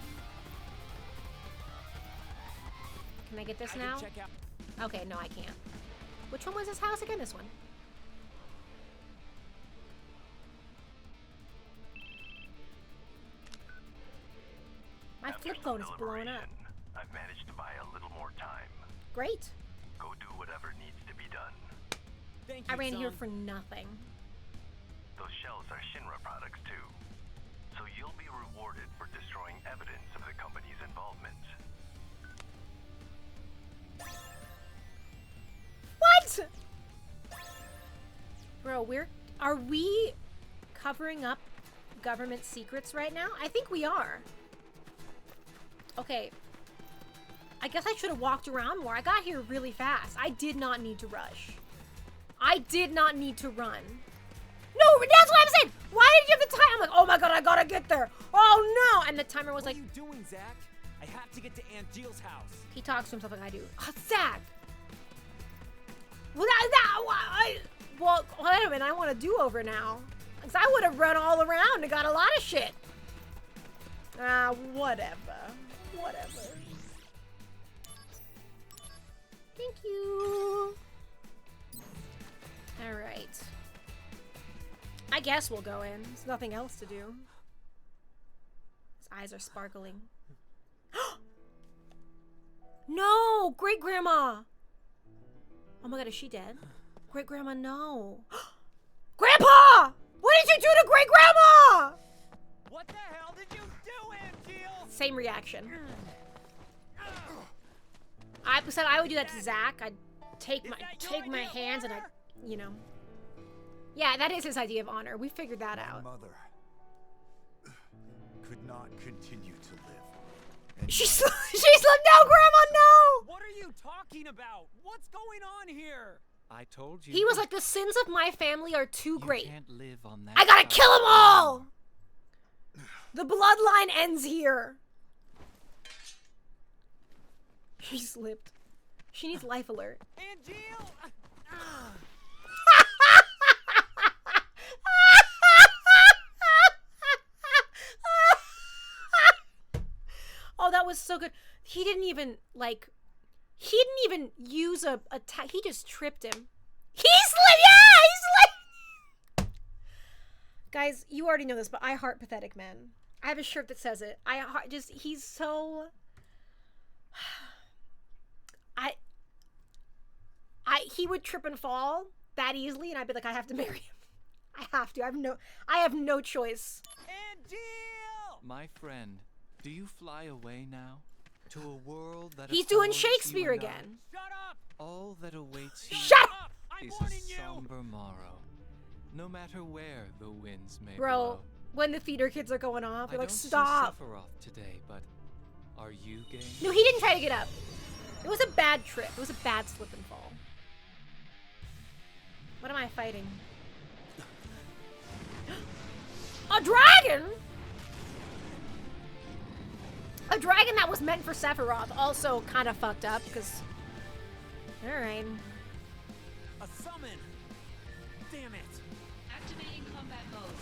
Can I get this now? Check out. Okay, no, I can't. Which one was this house again? This one. My After flip some phone is blowing up. deliberation, I've managed to buy a little more time. Great. Go do whatever needs to be done. Thank you, I ran here son. for nothing. Those shells are Shinra products too. So you'll be rewarded for destroying evidence of the company's involvement. What? Bro, are we covering up government secrets right now? I think we are. Okay. I guess I should have walked around more. I got here really fast. I did not need to rush. I did not need to run. No, that's what I'm saying. Why did you have the time? I'm like, oh my god, I gotta get there. Oh no. And the timer was What like, are you doing, Zach? I have to get to Angeal's house. he talks to himself like I do. Zach. Well, wait a minute. I want a do-over now. Because I would have run all around and got a lot of shit. Whatever. Whatever. Thank you. Alright. I guess we'll go in. There's nothing else to do. His eyes are sparkling. No! Great-grandma! Oh my god, is she dead? Great-grandma, no. Grandpa! What did you do to Great-grandma? What the hell did you do, Angeal? Same reaction. I said I would do that to Zach. I'd take my hands and you know. Yeah, that is his idea of honor. We figured that out. Mother could not continue to live. And She's like, no, Grandma, no! What are you talking about? What's going on here? I told you. He was like, the sins of my family are too great. Can't live on that I gotta side. kill them all! The bloodline ends here. She slipped. She needs life alert. Angeal! Oh, that was so good. He didn't even, like, he didn't even use a attack. He just tripped him. He slipped! Yeah, he slipped! Guys, you already know this, but I heart pathetic men. I have a shirt that says it. He's so... he would trip and fall that easily, and I'd be like, I have to marry him. I have to. I have no choice. Angeal! My friend, do you fly away now? To a world that He's doing abhors Shakespeare you and I? again. Shut up! All that awaits you Shut up! I'm is warning a you! somber morrow. No matter where the winds may Bro, blow. when the theater kids are going off, they're I like, don't stop. see Sephiroth today, but are you game? No, he didn't try to get up. It was a bad trip. It was a bad slip and fall. What am I fighting? A dragon? A dragon that was meant for Sephiroth also kind of fucked up because... Alright. A summon! Damn it! Activating combat mode.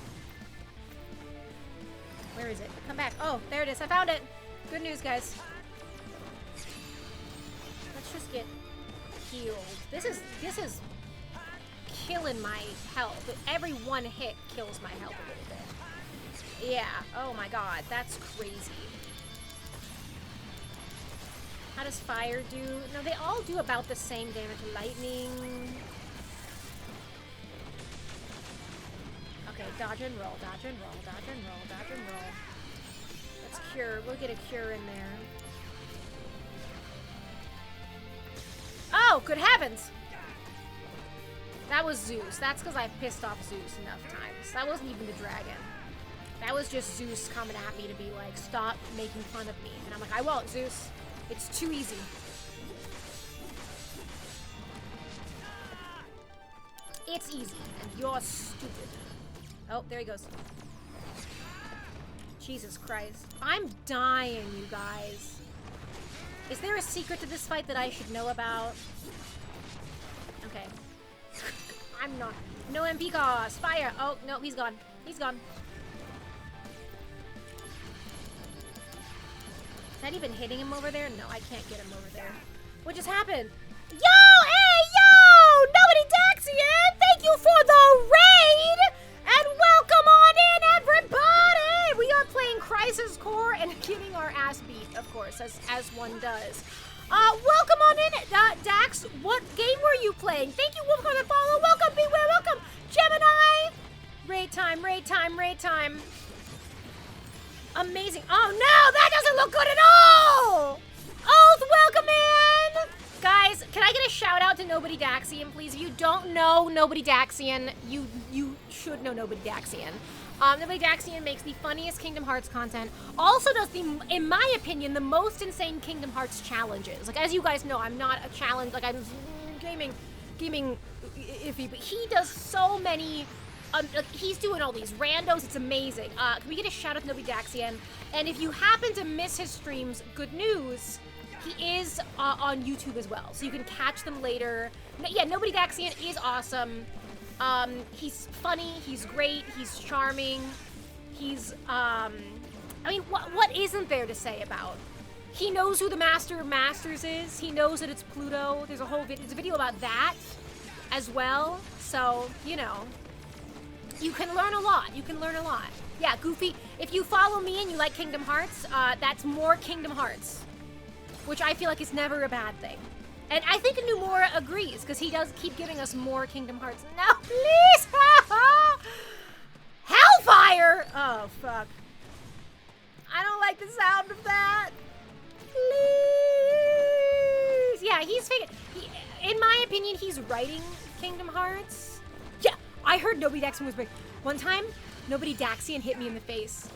Where is it? Come back. Oh, there it is. I found it. Good news, guys. Let's just get healed. This is killing my health. Every one hit kills my health a little bit. Yeah. Oh my god. That's crazy. How does fire do? No, they all do about the same damage. Lightning. Okay, dodge and roll, dodge and roll, dodge and roll, dodge and roll. Let's cure. We'll get a cure in there. Oh, good heavens! That was Zeus. That's because I pissed off Zeus enough times. That wasn't even the dragon. That was just Zeus coming at me to be like, stop making fun of me. And I'm like, I won't, Zeus. It's too easy. It's easy, and you're stupid. Oh, there he goes. Jesus Christ. I'm dying, you guys. Is there a secret to this fight that I should know about? Okay. I'm not. No MP cost. Fire. Oh, no, he's gone. He's gone. Is that even hitting him over there? No, I can't get him over there. What just happened? Yo! Hey, yo! Nobody Daxian! Thank you for the raid! And welcome on in, everybody! We are playing Crisis Core and getting our ass beat, of course, as one does. Welcome on in, Dax. What game were you playing? Thank you for the follow. Welcome, Beware, welcome, Gemini! Raid time, raid time, raid time. Amazing. Oh no, that doesn't look good at all! Oath, welcome in! Guys, can I get a shout out to Nobody Daxian, please? If you don't know Nobody Daxian, you should know Nobody Daxian. Nobody Daxian makes the funniest Kingdom Hearts content. Also does the, in my opinion, the most insane Kingdom Hearts challenges. Like, as you guys know, I'm not a challenge, like, I'm gaming iffy, but he does so many. He's doing all these randos. It's amazing. Can we get a shout out to Nobody Daxian? And if you happen to miss his streams, good news, he is on YouTube as well, so you can catch them later. Yeah, Nobody Daxian is awesome. He's funny. He's great. He's charming. He's I mean, what isn't there to say about? He knows who the Master of Masters is. He knows that it's Pluto. There's a whole video about that as well. So you know. You can learn a lot. You can learn a lot. Yeah, Goofy, if you follow me and you like Kingdom Hearts, that's more Kingdom Hearts. Which I feel like is never a bad thing. And I think Numura agrees, because he does keep giving us more Kingdom Hearts. No, please! Hellfire! Oh, fuck. I don't like the sound of that. Please! Yeah, in my opinion, he's writing Kingdom Hearts. Yeah, I heard Nobody Daxian was big. One time, Nobody Daxian hit me in the face.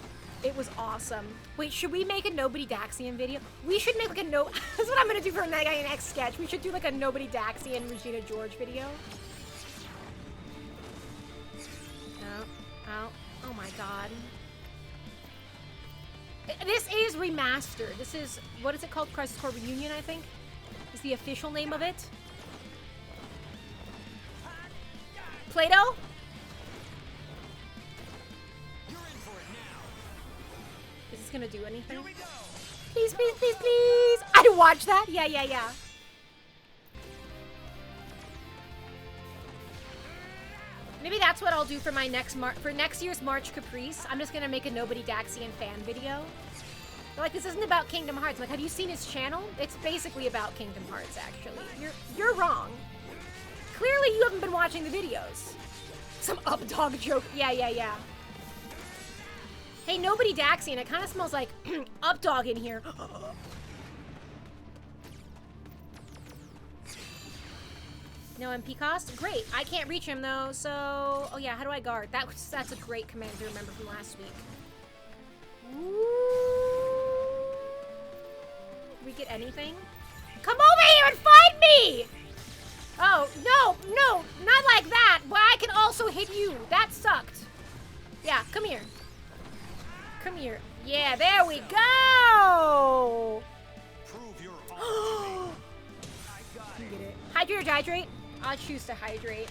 It was awesome. Wait, should we make a Nobody Daxian video? We should make like a that's what I'm gonna do for my next sketch. We should do like a Nobody Daxian Regina George video. Oh my god. This is remastered. This is, what is it called? Crisis Core Reunion, I think, is the official name of it. Play-Doh? Is this gonna do anything? Please, please, please, please! I'd watch that! Yeah, yeah, yeah. Maybe that's that's what I'll do for my next year's March Caprice. I'm just gonna make a Nobody Daxian fan video. They're like, this isn't about Kingdom Hearts. I'm like, have you seen his channel? It's basically about Kingdom Hearts, actually. You're wrong. Clearly, you haven't been watching the videos. Some updog joke. Yeah. Hey, Nobody Daxian. It kind of smells like updog in here. No MP cost? Great. I can't reach him, though, so... Oh, yeah, how do I guard? That's a great command to remember from last week. Ooh. Did we get anything? Come over here and find me! Oh, no, not like that. But I can also hit you. That sucked. Yeah, come here. Come here. Yeah, there we go! Prove your You get it. Hydrate or dehydrate? I'll choose to hydrate.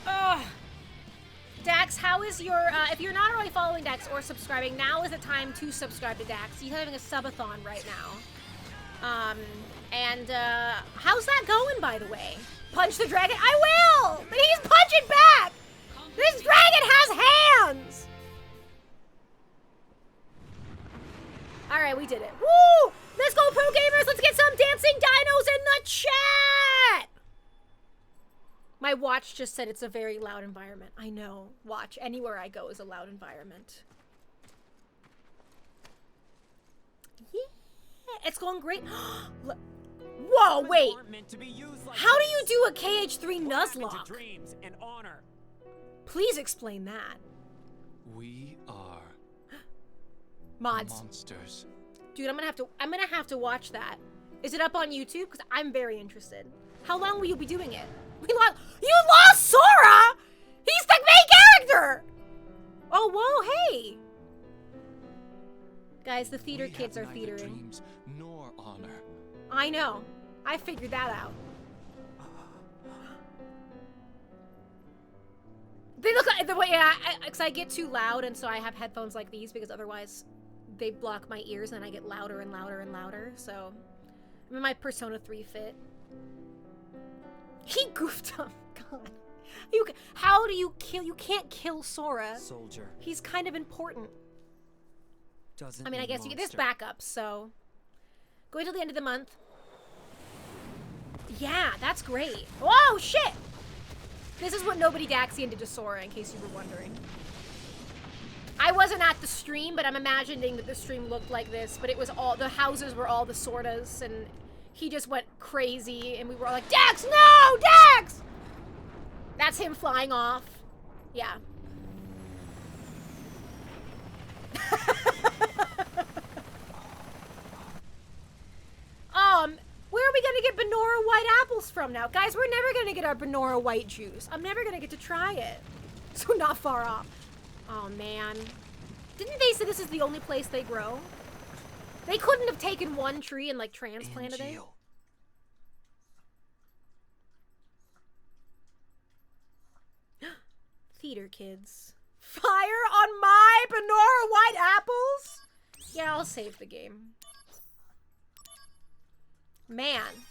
Ugh. Dax, how is your, if you're not already following Dax or subscribing, now is the time to subscribe to Dax. He's having a subathon right now. How's that going, by the way? Punch the dragon? I will! But he's punching back! This dragon has hands! Alright, we did it. Woo! Let's go, pro gamers! Let's get some dancing dinos in the chat! My watch just said it's a very loud environment. I know. Watch. Anywhere I go is a loud environment. Yeah. It's going great. Whoa, wait. How do you do a KH3 Nuzlocke? Dreams and honor. Please explain that. We are Mods. monsters. Dude, I'm gonna have to watch that. Is it up on YouTube? Because I'm very interested. How long will you be doing it? You lost Sora! He's the main character! Oh, whoa, hey! Guys, the theater kids are theatering. Dreams nor honor. I know. I figured that out. They look like the way, yeah, because I get too loud, and so I have headphones like these because otherwise they block my ears and I get louder and louder and louder. So I'm in my Persona 3 fit. He goofed up. God. How do you kill? You can't kill Sora. Soldier. He's kind of important. Doesn't I mean, I guess you get this backup, so. Go until the end of the month. Yeah, that's great. Whoa, shit! This is what Nobody Daxian did to Sora, in case you were wondering. I wasn't at the stream, but I'm imagining that the stream looked like this, but it was all, the houses were all the Soras, and he just went crazy, and we were all like, Dax, no! Dax! That's him flying off. Yeah. Where are we gonna get Benora white apples from now? Guys, we're never gonna get our Benora white juice. I'm never gonna get to try it. So not far off. Oh, man. Didn't they say this is the only place they grow? They couldn't have taken one tree and, like, transplanted it? Theater kids. Fire on my Benora white apples? Yeah, I'll save the game. Man.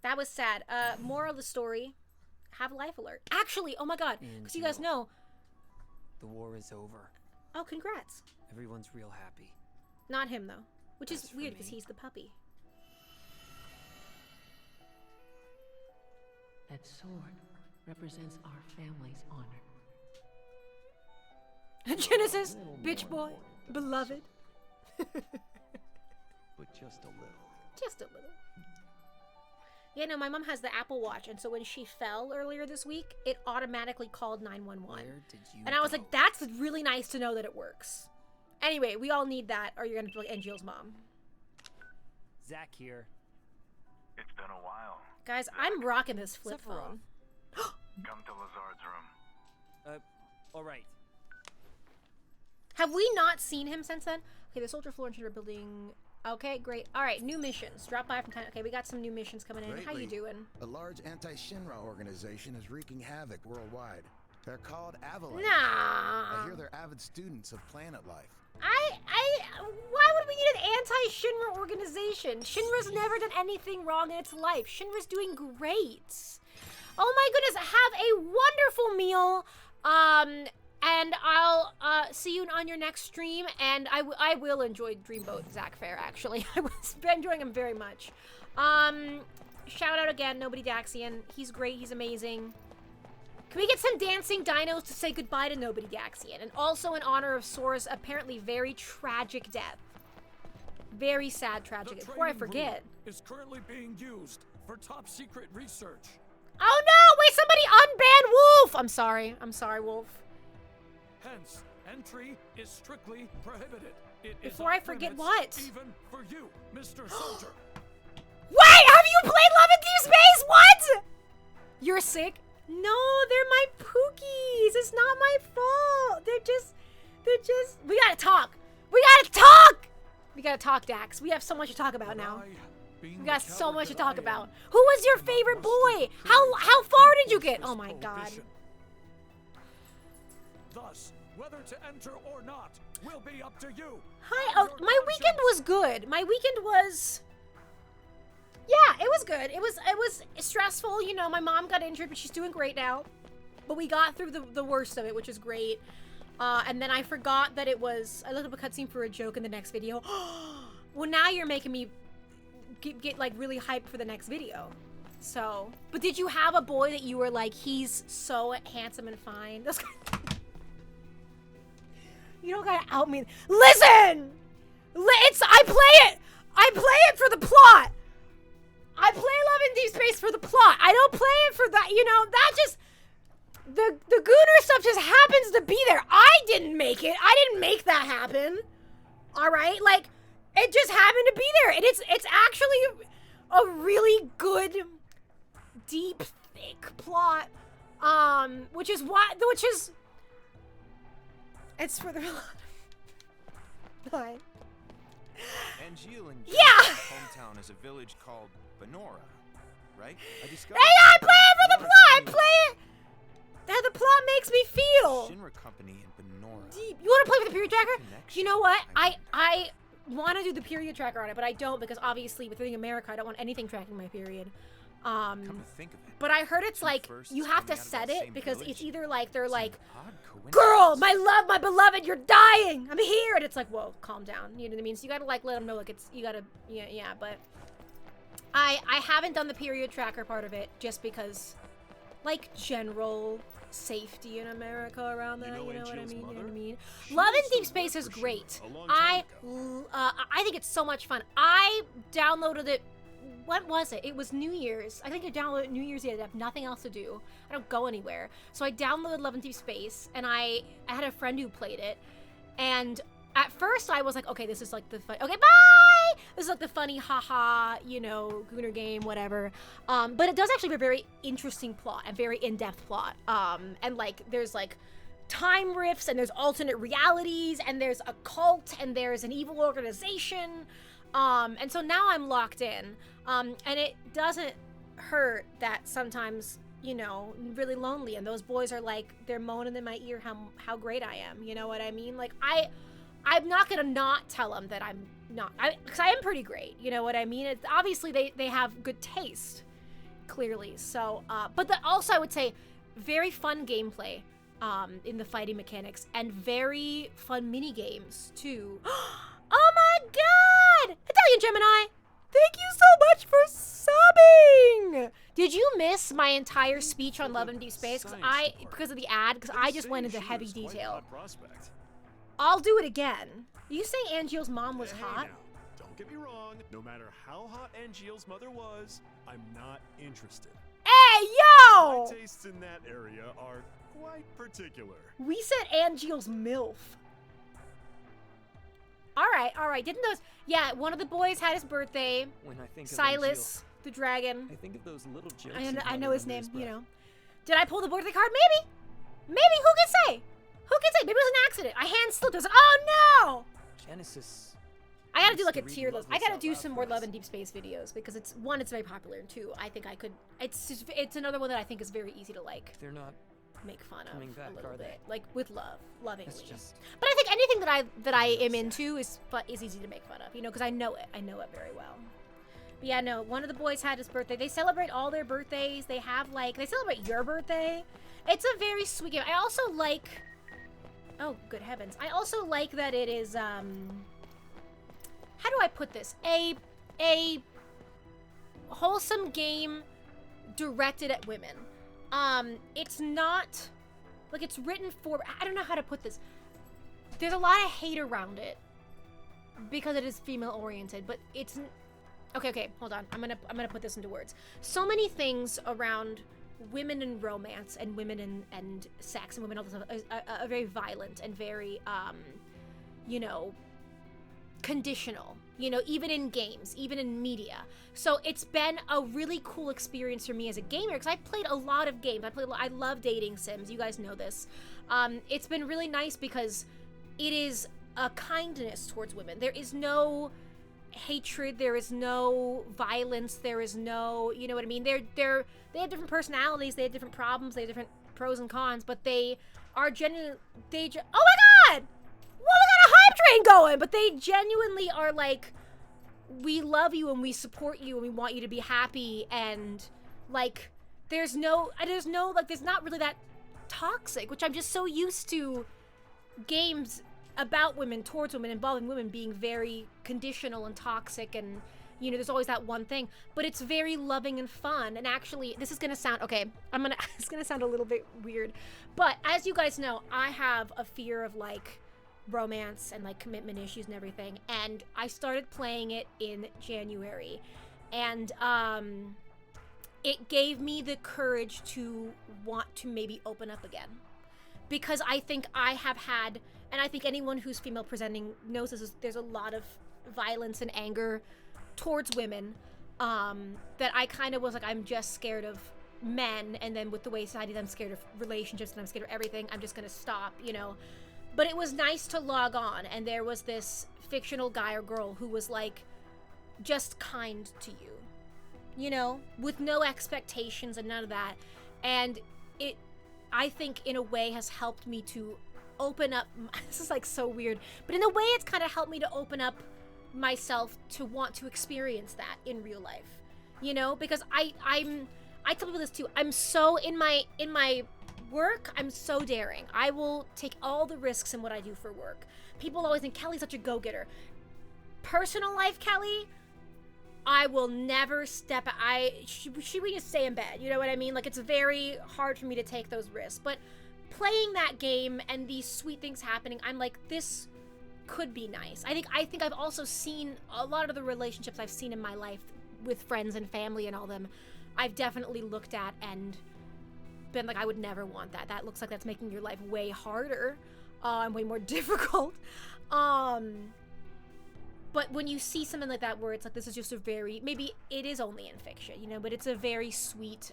That was sad. Moral of the story. Have life alert. Actually, oh my god. Because you guys know. The war is over. Oh, congrats. Everyone's real happy. Not him, though. Which is That's weird for because me. he's the puppy. That sword represents our family's honor. Genesis, bitch boy, beloved. But just a little. Just a little. Yeah, no, my mom has the Apple Watch, and so when she fell earlier this week, it automatically called 911. Where did you And I was go? like, that's really nice to know that it works. Anyway, we all need that, or you're gonna be like Angel's mom. Zach here. It's been a while. Guys, I'm rocking this flip Sephiroth. phone. Come to Lazard's room. Alright. Have we not seen him since then? Okay, the soldier floor engineer building. Okay, great. All right, new missions. Drop by from time. Okay, we got some new missions coming in. How you doing? A large anti-Shinra organization is wreaking havoc worldwide. They're called Avalanche. Nah. I hear they're avid students of planet life. Why would we need an anti-Shinra organization? Shinra's never done anything wrong in its life. Shinra's doing great. Oh my goodness, have a wonderful meal. And I'll see you on your next stream. And I will enjoy Dreamboat Zach Fair, actually. I was enjoying him very much. Shout out again, Nobody Daxian. He's great, he's amazing. Can we get some dancing dinos to say goodbye to Nobody Daxian? And also in honor of Sora's apparently very tragic death. Very sad, tragic. Before I forget. Is currently being used for top secret research. Oh no! Wait, somebody unban Wolf! I'm sorry, Wolf. Hence, entry is strictly prohibited. It Before I forget what? Even for you, Mr. Soldier. Wait, have you played Love and Deep Space? What? You're sick? No, they're my Pookies. It's not my fault. They're just, we gotta talk. We gotta talk, Dax. We have so much to talk about now. We got so much to talk about. Who was your favorite boy? How far did you get? Oh my god. Thus, whether to enter or not will be up to you. Hi, oh, my weekend was good. My weekend was... Yeah, it was good. It was stressful, you know, my mom got injured, but she's doing great now. But we got through the worst of it, which is great. And then I forgot that it was... I looked up a cutscene for a joke in the next video. Well, now you're making me get like really hyped for the next video. So, but did you have a boy that you were like, he's so handsome and fine? That's you don't gotta out me. Listen! I play it for the plot! I play Love in Deep Space for the plot. I don't play it for that, you know, that just... The Gooner stuff just happens to be there. I didn't make it. I didn't make that happen. Alright? Like, it just happened to be there. And it's actually a really good, deep, thick plot. Which is... It's for the... Fine. Angeal and hometown is a village called Benora, right? I discovered. Hey, I play it for the plot. I play it. That the plot makes me feel. Shinra Company in Benora. Deep. You want to play with the period tracker? You know what? I want to do the period tracker on it, but I don't because obviously with living in America, I don't want anything tracking my period. Come to think of it, but I heard it's like you have to set it because village. It's either like they're like, girl, my love, my beloved, you're dying. I'm here, and it's like, whoa, calm down. You know what I mean? So you gotta like let them know like it's you gotta yeah. But I haven't done the period tracker part of it just because, like general safety in America around that. You know what I mean? You know what I mean? Love in Deep Space is great. I think it's so much fun. I downloaded it. What was it? It was New Year's. I think I downloaded New Year's Eve. I have nothing else to do. I don't go anywhere. So I downloaded Love and Deep Space, and I had a friend who played it. And at first I was like, okay, this is like the fun. Okay, bye! This is like the funny, haha, you know, Gooner game, whatever. But it does actually have a very interesting plot, a very in-depth plot. And like, there's like time rifts, and there's alternate realities, and there's a cult, and there's an evil organization. And so now I'm locked in. And it doesn't hurt that sometimes, you know, really lonely, and those boys are like, they're moaning in my ear how great I am, you know what I mean? Like, I'm not gonna not tell them that I'm not, because I am pretty great, you know what I mean? It's, obviously, they have good taste, clearly, so, but also I would say, very fun gameplay, in the fighting mechanics, and very fun mini games, too. Oh my god! Italian Gemini! Thank you so much for subbing! Did you miss my entire speech on Love and Deep Space? Because of the ad? Because I just went into heavy detail. I'll do it again. Are you saying Angeal's mom was hot? Now, don't get me wrong. No matter how hot Angeal's mother was, I'm not interested. Hey, yo! My tastes in that area are quite particular. We said Angeal's MILF. Alright, didn't those... Yeah, one of the boys had his birthday. When I think Silas, of the dragon. I think of those little jokes. I know his name, you know. Did I pull the birthday card? Maybe. Maybe, who can say? Who can say? Maybe it was an accident. I hand slipped. I was like, oh no! Genesis. I gotta do like a tier list. I gotta do some more Love and Deep Space videos because it's, one, it's very popular, and two, I think I could, it's another one that I think is very easy to like. They're not make fun of Coming back, a little are they? bit, like with love, lovingly. It's just But I think anything that I am into is easy to make fun of, you know, because I know it very well. But yeah, no, one of the boys had his birthday. They celebrate all their birthdays. They have they celebrate your birthday. It's a very sweet game. I also like, oh good heavens, I also like that it is how do I put this? A wholesome game directed at women. It's not like it's written for, I don't know how to put this. There's a lot of hate around it because it is female oriented, but it's okay, hold on. I'm gonna put this into words. So many things around women in romance and women and sex and women all this stuff are very violent and very you know, conditional, you know, even in games, even in media. So it's been a really cool experience for me as a gamer because I've played a lot of games. I love dating sims. You guys know this. It's been really nice because it is a kindness towards women. There is no hatred. There is no violence. There is no, you know what I mean? They have different personalities. They have different problems. They have different pros and cons. But they are genuinely. Oh my God! Well, we got a hype train going, but they genuinely are like, we love you and we support you and we want you to be happy, and like there's not really that toxic, which I'm just so used to games about women, towards women, involving women being very conditional and toxic, and you know there's always that one thing, but it's very loving and fun. And actually this is gonna sound it's gonna sound a little bit weird, but as you guys know, I have a fear of like romance and like commitment issues and everything, and I started playing it in January, and it gave me the courage to want to maybe open up again, because I think I have had, and I think anyone who's female presenting knows this, there's a lot of violence and anger towards women, that I kind of was like, I'm just scared of men, and then with the way society is, I'm scared of relationships and I'm scared of everything, I'm just gonna stop, you know. But it was nice to log on, and there was this fictional guy or girl who was like just kind to you, you know, with no expectations and none of that. And it, I think in a way, has helped me to open up. This is like so weird, but in a way it's kind of helped me to open up myself to want to experience that in real life, you know, because I tell people this too. I'm so in my work, I'm so daring. I will take all the risks in what I do for work. People always think Kelly's such a go-getter. Personal life, Kelly, I will never step. She would just stay in bed. You know what I mean? Like, it's very hard for me to take those risks. But playing that game and these sweet things happening, I'm like, this could be nice. I think I've also seen a lot of the relationships I've seen in my life with friends and family and all them. I've definitely looked at and been like, I would never want that. That looks like that's making your life way harder and way more difficult. But when you see something like that where it's like, this is just a very, maybe it is only in fiction, you know, but it's a very sweet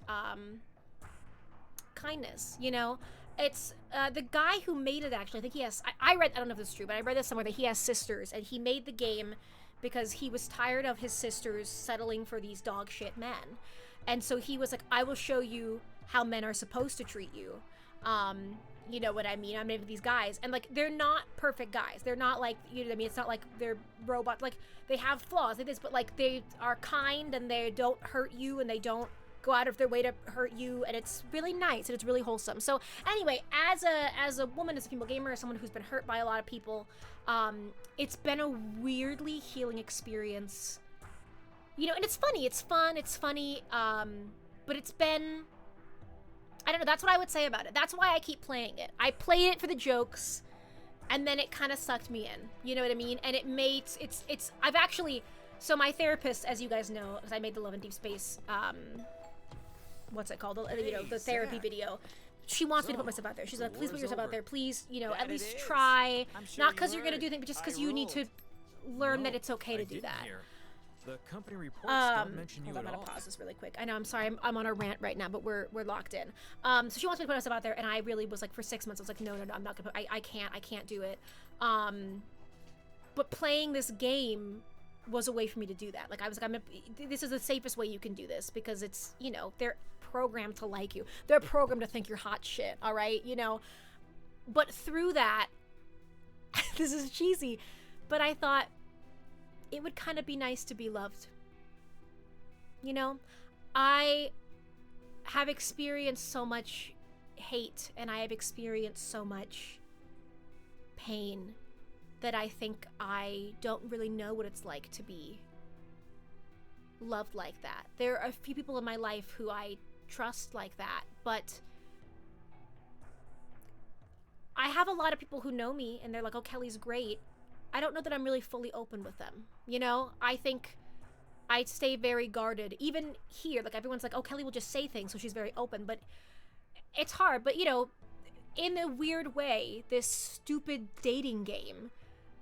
kindness, you know. It's the guy who made it, actually, I think he has, I don't know if this is true, but I read this somewhere that he has sisters, and he made the game because he was tired of his sisters settling for these dog shit men. And so he was like, I will show you how men are supposed to treat you. You know what I mean? I'm into these guys, and like, they're not perfect guys. They're not like, you know what I mean? It's not like they're robots. Like, they have flaws like this, but like, they are kind and they don't hurt you and they don't go out of their way to hurt you, and it's really nice and it's really wholesome. So anyway, as a woman, as a female gamer, as someone who's been hurt by a lot of people, it's been a weirdly healing experience. You know, and it's funny. It's fun. It's funny. But it's been, I don't know, that's what I would say about it. That's why I keep playing it. I played it for the jokes, and then it kind of sucked me in. You know what I mean? And it made, I've actually, so my therapist, as you guys know, because I made the Love in Deep Space, what's it called? You know, the therapy video. She wants me to put myself out there. She's like, please put yourself out there. Please, you know, at least try. Not because you're going to do things, but just because you need to learn that it's okay to do that. The company reports don't mention you hold on, at I'm all. gonna pause this really quick. I know, I'm sorry, I'm on a rant right now, but we're locked in. So she wants me to put myself out there, and I really was like, for 6 months, I was like, no, I'm not gonna put, I can't do it. But playing this game was a way for me to do that. Like, I was like, this is the safest way you can do this, because it's, you know, they're programmed to like you. They're programmed to think you're hot shit, all right? You know? But through that, this is cheesy, but I thought it would kind of be nice to be loved. You know? I have experienced so much hate, and I have experienced so much pain that I think I don't really know what it's like to be loved like that. There are a few people in my life who I trust like that, but I have a lot of people who know me and they're like, oh, Kelly's great. I don't know that I'm really fully open with them. You know, I think I stay very guarded. Even here, like, everyone's like, oh, Kelly will just say things, so she's very open, but it's hard. But, you know, in a weird way, this stupid dating game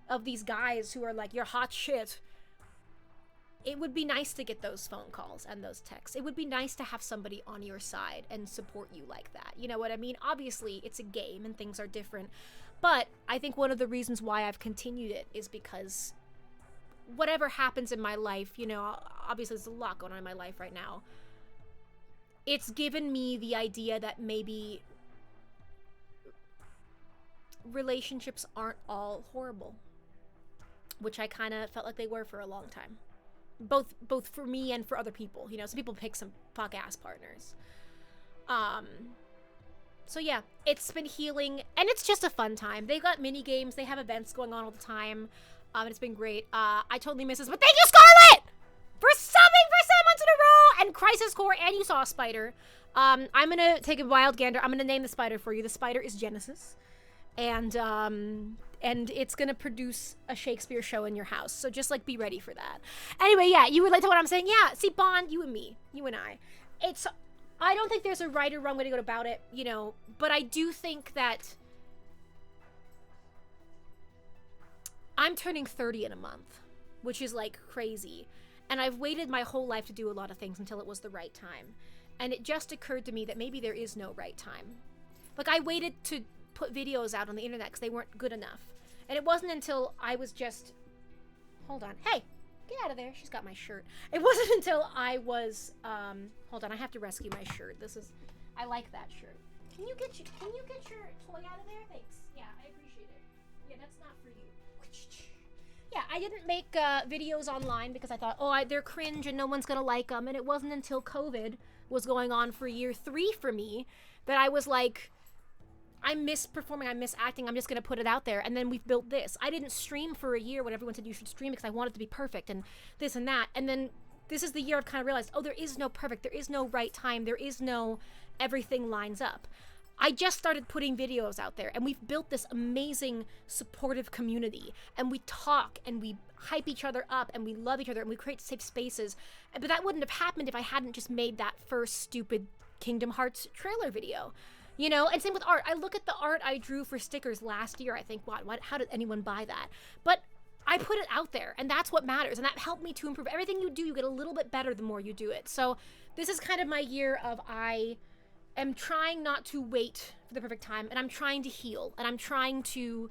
of these guys who are like, you're hot shit, it would be nice to get those phone calls and those texts. It would be nice to have somebody on your side and support you like that. You know what I mean? Obviously, it's a game and things are different. But I think one of the reasons why I've continued it is because whatever happens in my life, you know, obviously there's a lot going on in my life right now. It's given me the idea that maybe relationships aren't all horrible, which I kind of felt like they were for a long time. Both for me and for other people, you know. Some people pick some fuck-ass partners. So yeah, it's been healing, and it's just a fun time. They've got mini games, they have events going on all the time, and it's been great. I totally miss this, but thank you, Scarlett, for subbing for 7 months in a row, and Crisis Core, and you saw a spider. I'm gonna take a wild gander. I'm gonna name the spider for you. The spider is Genesis, and it's gonna produce a Shakespeare show in your house. So just, like, be ready for that. Anyway, yeah, you relate to what I'm saying? Yeah, see, Bond, you and me, you and I don't think there's a right or wrong way to go about it, you know, but I do think that I'm turning 30 in a month, which is, like, crazy. And I've waited my whole life to do a lot of things until it was the right time. And it just occurred to me that maybe there is no right time. Like, I waited to put videos out on the internet because they weren't good enough. And it wasn't until I was just... Hold on. Hey! Get out of there. She's got my shirt. It wasn't until I was... Hold on. I have to rescue my shirt. This is... I like that shirt. Can you get your toy out of there? Thanks. Yeah, I appreciate it. Yeah, that's not for you. Yeah, I didn't make videos online because I thought, oh, they're cringe and no one's gonna like them. And it wasn't until COVID was going on for year 3 for me that I was like... I miss performing, I miss acting, I'm just going to put it out there. And then we've built this. I didn't stream for a year when everyone said you should stream because I wanted to be perfect and this and that. And then this is the year I've kind of realized, oh, there is no perfect, there is no right time, there is no everything lines up. I just started putting videos out there and we've built this amazing supportive community. And we talk and we hype each other up and we love each other and we create safe spaces. But that wouldn't have happened if I hadn't just made that first stupid Kingdom Hearts trailer video. You know, and same with art. I look at the art I drew for stickers last year. I think, what? How did anyone buy that? But I put it out there, and that's what matters. And that helped me to improve. Everything you do, you get a little bit better the more you do it. So this is kind of my year of I am trying not to wait for the perfect time, and I'm trying to heal, and I'm trying to,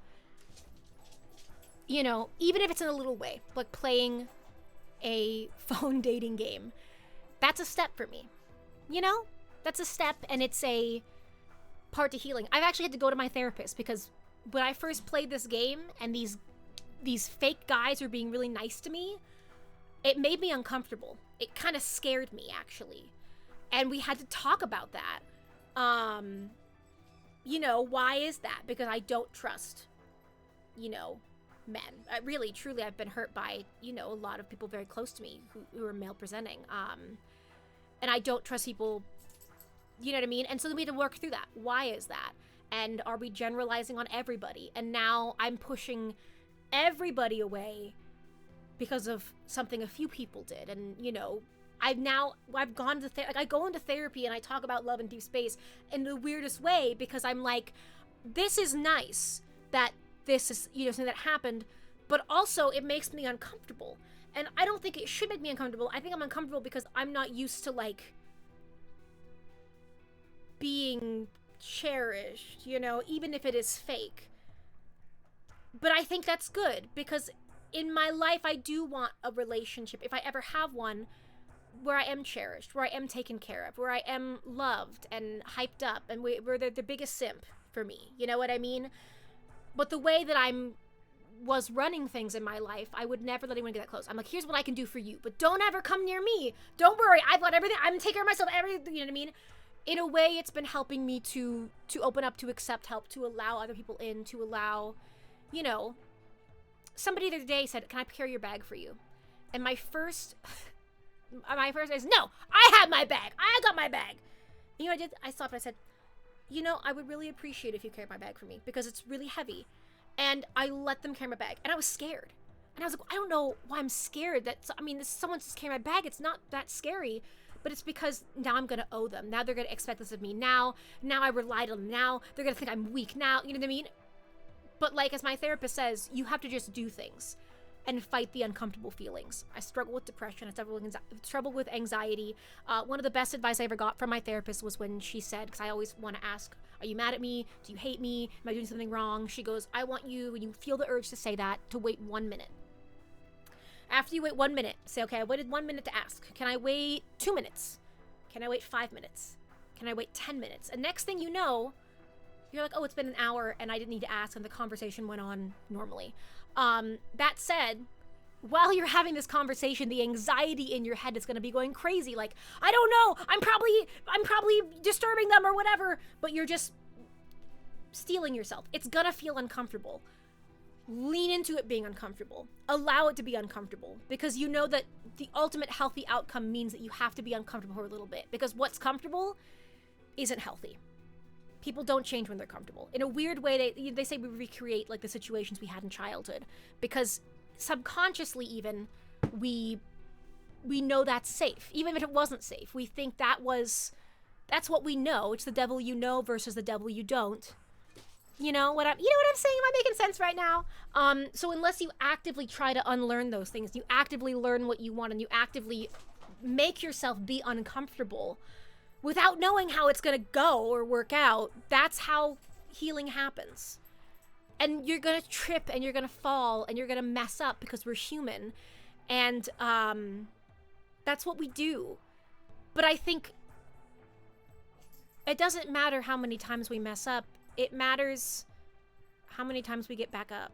you know, even if it's in a little way, like playing a phone dating game, that's a step for me. You know? That's a step, and it's a part to healing. I've actually had to go to my therapist because when I first played this game and these fake guys were being really nice to me, it made me uncomfortable. It kind of scared me, actually. And we had to talk about that. You know, why is that? Because I don't trust, you know, men. Really, truly, I've been hurt by, you know, a lot of people very close to me who are male presenting. And I don't trust people. You know what I mean? And so then we had to work through that. Why is that? And are we generalizing on everybody? And now I'm pushing everybody away because of something a few people did. And, you know, I've gone to like I go into therapy and I talk about love and deep space in the weirdest way because I'm like, this is nice that this is, you know, something that happened, but also it makes me uncomfortable. And I don't think it should make me uncomfortable. I think I'm uncomfortable because I'm not used to, like, being cherished, you know, even if it is fake. But I think that's good because in my life, I do want a relationship, if I ever have one, where I am cherished, where I am taken care of, where I am loved and hyped up, and where they're the biggest simp for me. You know what I mean? But the way that was running things in my life, I would never let anyone get that close. I'm like, here's what I can do for you, but don't ever come near me. Don't worry, I've got everything. I'm taking care of myself. Everything. You know what I mean? In a way, it's been helping me to open up, to accept help, to allow other people in, to allow, you know. Somebody the other day said, "Can I carry your bag for you?" And my first is, "No, I have my bag. I got my bag." And you know what I did? I stopped and I said, "You know, I would really appreciate if you carried my bag for me because it's really heavy." And I let them carry my bag, and I was scared. And I was like, I don't know why I'm scared. Someone's just carrying my bag. It's not that scary, but it's because now I'm gonna owe them. Now they're gonna expect this of me. Now I relied on them. Now they're gonna think I'm weak. Now, you know what I mean? But like, as my therapist says, you have to just do things and fight the uncomfortable feelings. I struggle with depression. I struggle with anxiety. One of the best advice I ever got from my therapist was when she said, because I always want to ask, are you mad at me? Do you hate me? Am I doing something wrong? She goes, I want you, when you feel the urge to say that, to wait 1 minute. After you wait 1 minute, say, okay, I waited 1 minute to ask. Can I wait 2 minutes? Can I wait 5 minutes? Can I wait 10 minutes? And next thing you know, you're like, oh, it's been an hour and I didn't need to ask, and the conversation went on normally. That said, while you're having this conversation, the anxiety in your head is going to be going crazy. Like, I don't know, I'm probably disturbing them or whatever, but you're just stealing yourself. It's going to feel uncomfortable. Lean into it being uncomfortable. Allow it to be uncomfortable, because you know that the ultimate healthy outcome means that you have to be uncomfortable for a little bit, because what's comfortable isn't healthy. People don't change when they're comfortable. In a weird way, they say we recreate like the situations we had in childhood, because subconsciously even we know that's safe. Even if it wasn't safe, we think that's what we know. It's the devil you know versus the devil you don't. You know what I'm saying? Am I making sense right now? So unless you actively try to unlearn those things, you actively learn what you want, and you actively make yourself be uncomfortable without knowing how it's going to go or work out, that's how healing happens. And you're going to trip and you're going to fall and you're going to mess up, because we're human. And that's what we do. But I think it doesn't matter how many times we mess up. It matters how many times we get back up.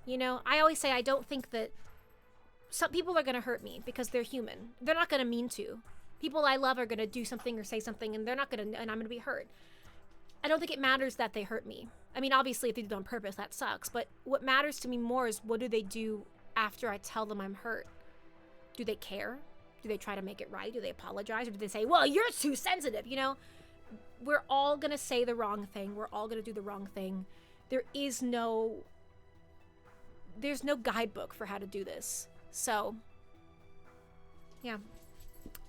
You know, I always say I don't think that some people are going to hurt me because they're human. They're not going to mean to. People I love are going to do something or say something, and and I'm going to be hurt. I don't think it matters that they hurt me. I mean, obviously, if they did it on purpose, that sucks. But what matters to me more is, what do they do after I tell them I'm hurt? Do they care? Do they try to make it right? Do they apologize? Or do they say, well, you're too sensitive? You know, we're all going to say the wrong thing. We're all going to do the wrong thing. There's no guidebook for how to do this. So, yeah.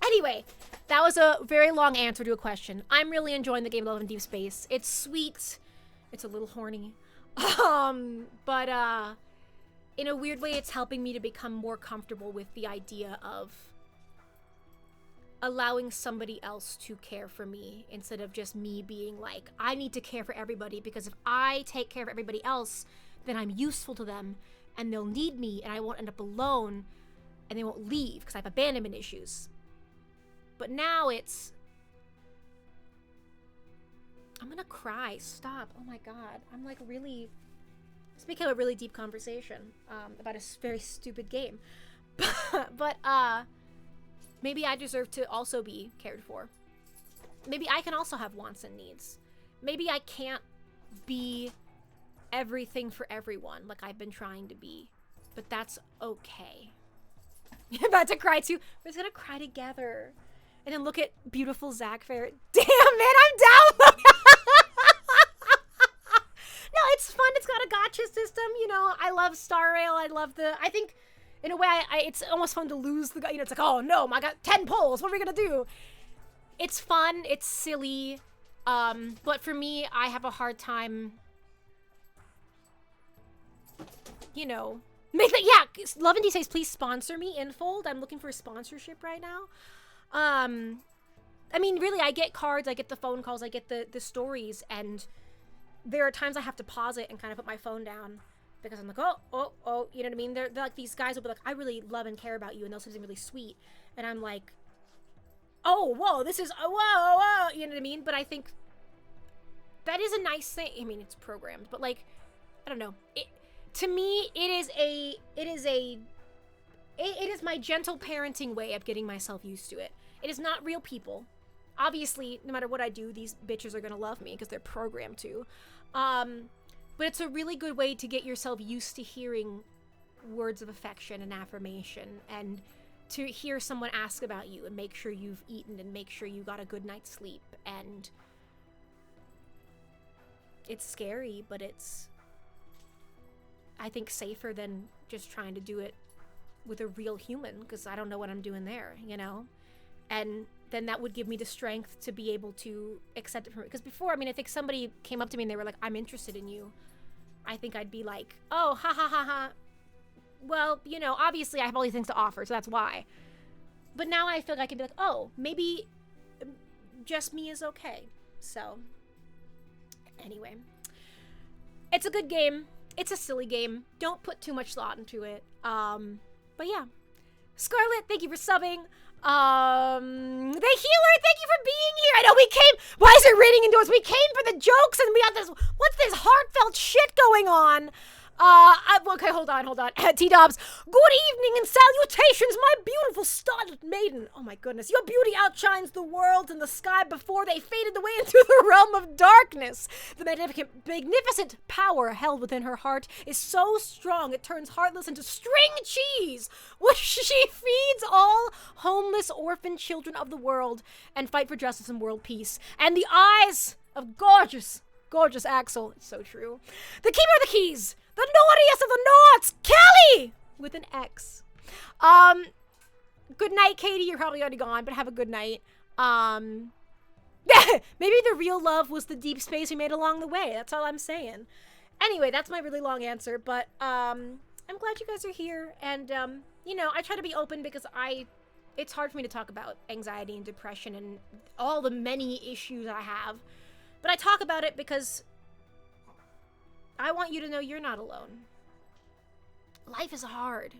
Anyway, that was a very long answer to a question. I'm really enjoying the game Love in Deep Space. It's sweet. It's a little horny. But in a weird way, it's helping me to become more comfortable with the idea of allowing somebody else to care for me, instead of just me being like, I need to care for everybody, because if I take care of everybody else, then I'm useful to them and they'll need me and I won't end up alone and they won't leave because I have abandonment issues. But now it's, I'm gonna cry. Stop. Oh my god. I'm like really, it's become a really deep conversation about a very stupid game. But maybe I deserve to also be cared for. Maybe I can also have wants and needs. Maybe I can't be everything for everyone like I've been trying to be. But that's okay. You're about to cry too. We're just gonna cry together. And then look at beautiful Zach Fair. Damn, man, I'm down. No, it's fun. It's got a gotcha system. You know, I love Star Rail. I think, in a way, it's almost fun to lose the guy. You know, it's like, oh no, I got 10 poles. What are we gonna do? It's fun. It's silly. But for me, I have a hard time, you know, Love and D says, please sponsor me, Infold. I'm looking for a sponsorship right now. I mean, really, I get cards, I get the phone calls, I get the stories, and there are times I have to pause it and kind of put my phone down because I'm like, oh, you know what I mean? They're like, these guys will be like, I really love and care about you, and they'll say something really sweet, and I'm like, oh, whoa, this is, whoa, you know what I mean? But I think that is a nice thing. I mean, it's programmed, but like, I don't know. To me, it is my gentle parenting way of getting myself used to it. It is not real people. Obviously, no matter what I do, these bitches are gonna love me because they're programmed to. But it's a really good way to get yourself used to hearing words of affection and affirmation, and to hear someone ask about you and make sure you've eaten and make sure you got a good night's sleep. And it's scary, but it's, I think, safer than just trying to do it with a real human, because I don't know what I'm doing there, you know? And then that would give me the strength to be able to accept it from it. Because before, I mean, I think somebody came up to me and they were like, I'm interested in you. I think I'd be like, oh, ha ha ha ha. Well, you know, obviously I have all these things to offer, so that's why. But now I feel like I can be like, oh, maybe just me is okay. So, anyway. It's a good game. It's a silly game. Don't put too much thought into it. But yeah. Scarlet, thank you for subbing. The healer, thank you for being here. I know we came, why is it raining into us? We came for the jokes and we got this, what's this heartfelt shit going on? Okay, hold on. T-Dobbs, good evening and salutations, my beautiful startled maiden. Oh my goodness, your beauty outshines the world and the sky before they faded away into the realm of darkness. The magnificent power held within her heart is so strong it turns heartless into string cheese, which she feeds all homeless orphan children of the world and fight for justice and world peace. And the eyes of gorgeous Axel, it's so true. The keeper of the keys, the naughtiest of the naughts, Kelly! With an X. Good night, Katie. You're probably already gone, but have a good night. Maybe the real love was the deep space we made along the way. That's all I'm saying. Anyway, that's my really long answer, but I'm glad you guys are here. And, you know, I try to be open because it's hard for me to talk about anxiety and depression and all the many issues I have. But I talk about it because I want you to know you're not alone. Life is hard.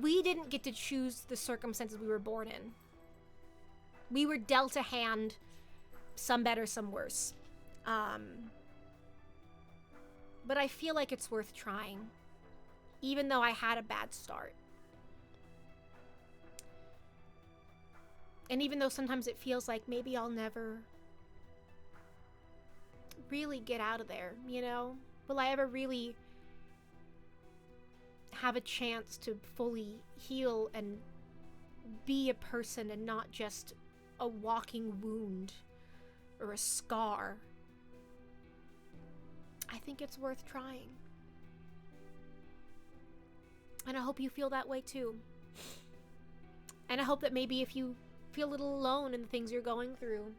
We didn't get to choose the circumstances we were born in. We were dealt a hand, some better, some worse. But I feel like it's worth trying, even though I had a bad start. And even though sometimes it feels like maybe I'll never really get out of there, you know? Will I ever really have a chance to fully heal and be a person and not just a walking wound or a scar? I think it's worth trying. And I hope you feel that way too. And I hope that maybe if you feel a little alone in the things you're going through,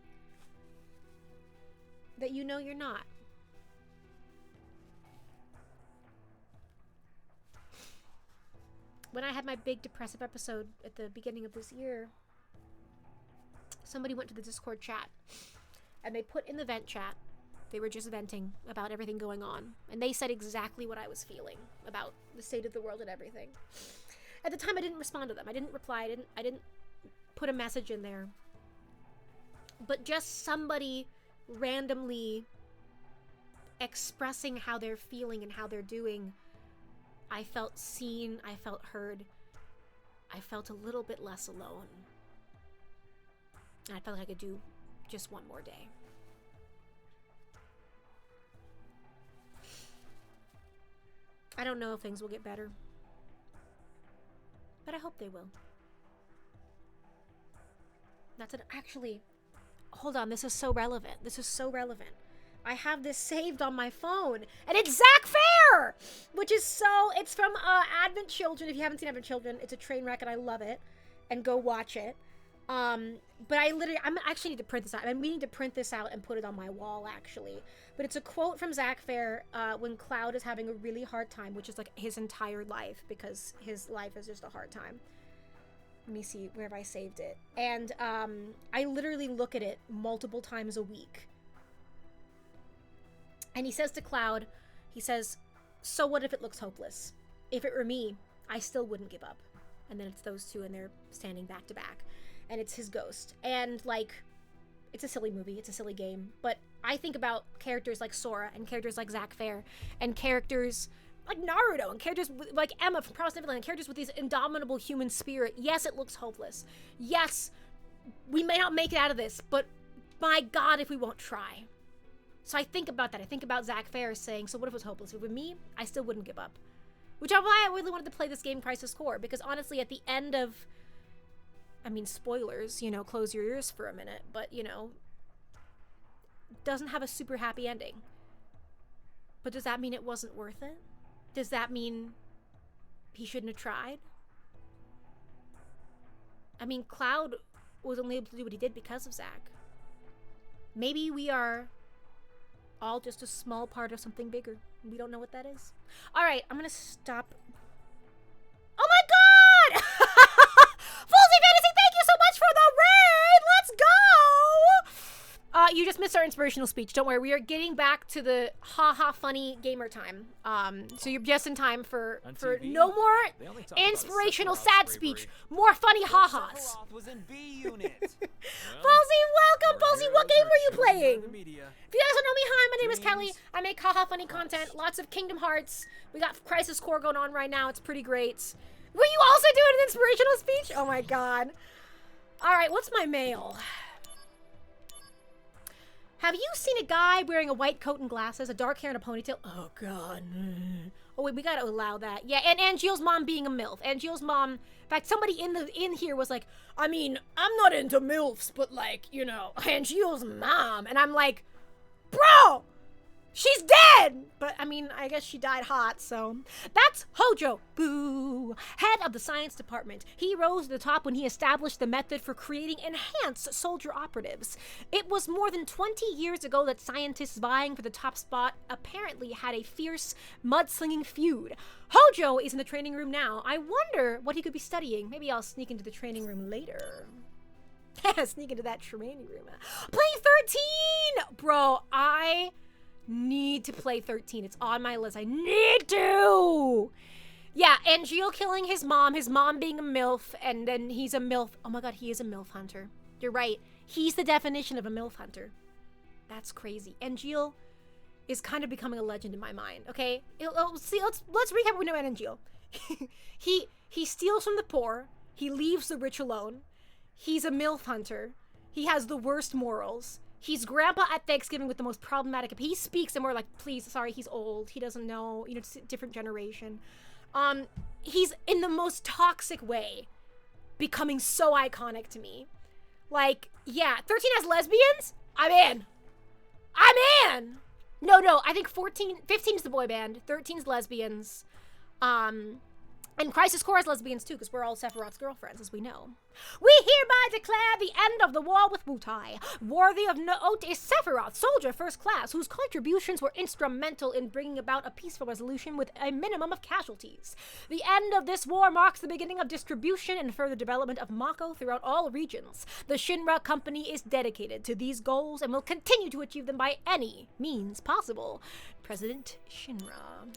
that you know you're not. When I had my big depressive episode at the beginning of this year, somebody went to the Discord chat and they put in the vent chat, they were just venting about everything going on, and they said exactly what I was feeling about the state of the world and everything. At the time, I didn't respond to them. I didn't reply. I didn't put a message in there. But just somebody randomly expressing how they're feeling and how they're doing, I felt seen, I felt heard, I felt a little bit less alone. And I felt like I could do just one more day. I don't know if things will get better, but I hope they will. That's it. Actually, hold on, this is so relevant. I have this saved on my phone, and it's Zach Fair, which is it's from Advent Children. If you haven't seen Advent Children, it's a train wreck, and I love it. And go watch it. But I actually need to print this out. I'm meaning to print this out and put it on my wall, actually. But it's a quote from Zach Fair when Cloud is having a really hard time, which is like his entire life, because his life is just a hard time. Let me see, where have I saved it? And I literally look at it multiple times a week. And he says to Cloud, he says, so what if it looks hopeless? If it were me, I still wouldn't give up. And then it's those two and they're standing back to back. And it's his ghost. And like, it's a silly movie, it's a silly game. But I think about characters like Sora and characters like Zack Fair and characters like Naruto and characters like Emma from Promised Neverland and characters with this indomitable human spirit. Yes, it looks hopeless. Yes, we may not make it out of this, but my God, if we won't try. So I think about that. I think about Zack Fair saying, so what if it was hopeless? If it were me, I still wouldn't give up. Which is why I really wanted to play this game, Crisis Core, because honestly, at the end of, I mean, spoilers, you know, close your ears for a minute, but, you know, doesn't have a super happy ending. But does that mean it wasn't worth it? Does that mean he shouldn't have tried? I mean, Cloud was only able to do what he did because of Zack. Maybe we are all just a small part of something bigger. We don't know what that is. All right, I'm gonna stop. Oh my God! Falsy Fantasy, thank you so much for the raid! Let's go! You just missed our inspirational speech. Don't worry, we are getting back to the haha funny gamer time. So you're just in time for no more inspirational sad speech. More funny ha-has. Was in B unit. Falsy, welcome! Falsy, what game were you playing? If you guys don't know me, hi, my name is Kelly. I make haha funny content, lots of Kingdom Hearts. We got Crisis Core going on right now. It's pretty great. Were you also doing an inspirational speech? Oh my God. All right, what's my mail? Have you seen a guy wearing a white coat and glasses, a dark hair and a ponytail? Oh, God. Oh, wait, we gotta allow that. Yeah, and Angeal's mom being a MILF. Angeal's mom, in fact, somebody in here was like, I mean, I'm not into MILFs, but like, you know, Angeal's mom. And I'm like, bro, she's dead! But, I mean, I guess she died hot, so. That's Hojo, boo, head of the science department. He rose to the top when he established the method for creating enhanced soldier operatives. It was more than 20 years ago that scientists vying for the top spot apparently had a fierce, mudslinging feud. Hojo is in the training room now. I wonder what he could be studying. Maybe I'll sneak into the training room later. Sneak into that training room. Play 13! Bro, I need to play 13. It's on my list. I need to. Yeah, Angeal killing his mom being a MILF, and then he's a MILF. Oh my God, he is a MILF hunter. You're right. He's the definition of a MILF hunter. That's crazy. Angeal is kind of becoming a legend in my mind. Okay, let's recap what we know about Angeal. he steals from the poor. He leaves the rich alone. He's a MILF hunter. He has the worst morals. He's grandpa at Thanksgiving with the most problematic. He speaks and we're like, please, sorry, he's old. He doesn't know, you know, it's a different generation. He's in the most toxic way, becoming so iconic to me. Like, yeah, 13 has lesbians? I'm in. No, I think 15 is the boy band, 13's lesbians. And Crisis Core has lesbians too, because we're all Sephiroth's girlfriends, as we know. We hereby declare the end of the war with Wutai. Worthy of note is Sephiroth, soldier first class, whose contributions were instrumental in bringing about a peaceful resolution with a minimum of casualties. The end of this war marks the beginning of distribution and further development of Mako throughout all regions. The Shinra Company is dedicated to these goals and will continue to achieve them by any means possible. President Shinra.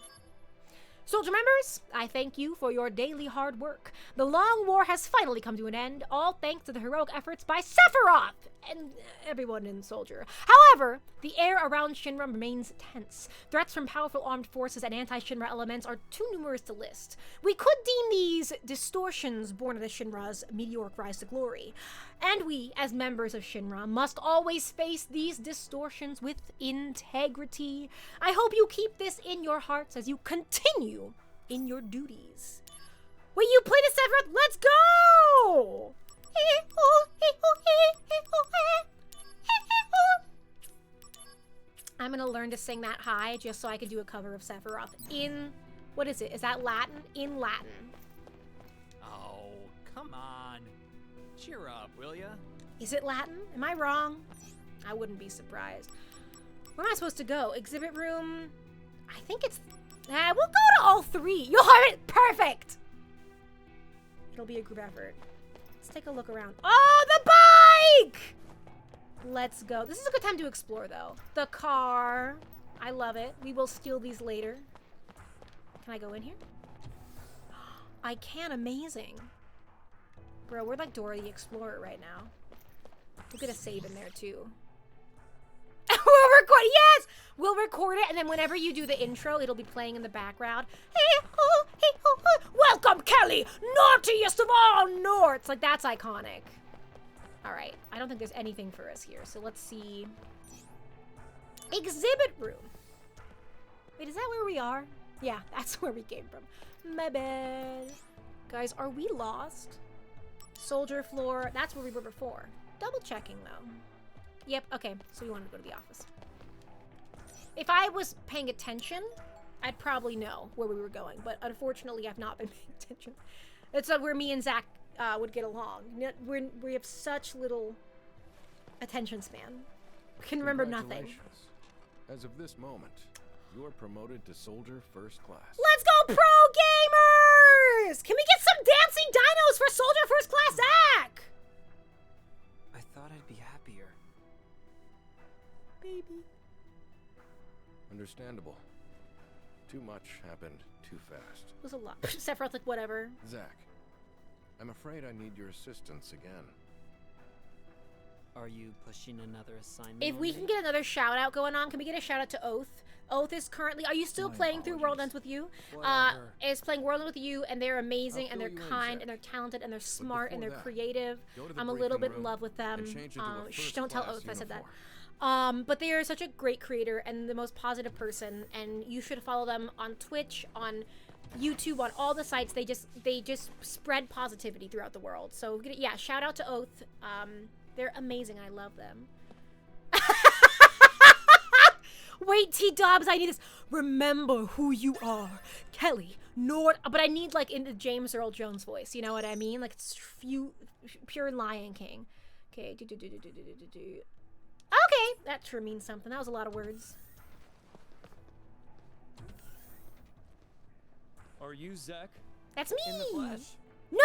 Soldier members, I thank you for your daily hard work. The long war has finally come to an end, all thanks to the heroic efforts by Sephiroth and everyone in Soldier. However, the air around Shinra remains tense. Threats from powerful armed forces and anti-Shinra elements are too numerous to list. We could deem these distortions born of the Shinra's meteoric rise to glory. And we, as members of Shinra, must always face these distortions with integrity. I hope you keep this in your hearts as you continue in your duties. Will you play the Sephiroth? Let's go! I'm gonna learn to sing that high just so I can do a cover of Sephiroth in, what is it? Is that Latin? In Latin. Oh, come on. Cheer up, will ya? Is it Latin? Am I wrong? I wouldn't be surprised. Where am I supposed to go? Exhibit room? I think it's... we'll go to all three. You'll have it perfect. It'll be a group effort. Let's take a look around. Oh, the bike! Let's go. This is a good time to explore, though. The car. I love it. We will steal these later. Can I go in here? I can. Amazing. Bro, we're like Dora the Explorer right now. We'll get a save in there too. We'll record. Yes, we'll record it, and then whenever you do the intro, it'll be playing in the background. Hey ho, hey ho, ho. Welcome, Kelly, naughtiest of all Norts. Like that's iconic. All right, I don't think there's anything for us here, so let's see. Exhibit room. Wait, is that where we are? Yeah, that's where we came from. My bad. Guys, are we lost? Soldier floor. That's where we were before. Double checking though. Yep, okay, so we wanted to go to the office. If I was paying attention, I'd probably know where we were going, but unfortunately I've not been paying attention. It's where me and Zach would get along. We have such little attention span. We can remember nothing. As of this moment, you are promoted to Soldier First Class. Let's go, pro gamers! Can we get some dancing dinos for Soldier First Class Zach? I thought I'd be happier. Baby. Understandable. Too much happened too fast. It was a lot. Sephiroth's like, whatever. Zach, I'm afraid I need your assistance again. Are you pushing another assignment? If we can get another shout out going on, can we get a shout out to Oath? Oath is currently, are you still playing through World Ends with You? Is playing World Ends with You, and they're amazing, and they're kind, and they're talented, and they're smart, and they're creative. I'm a little bit in love with them. Shh, don't tell Oath I said that. But they are such a great creator and the most positive person, and you should follow them on Twitch, on YouTube, on all the sites. They just spread positivity throughout the world. So yeah, shout out to Oath. They're amazing. I love them. Wait, T-Dobbs, I need this. Remember who you are. Kelly, Nord. But I need, like, in the James Earl Jones voice. You know what I mean? Like, it's pure Lion King. Okay. Okay, that sure means something. That was a lot of words. Are you Zach? That's me. In the flesh? No,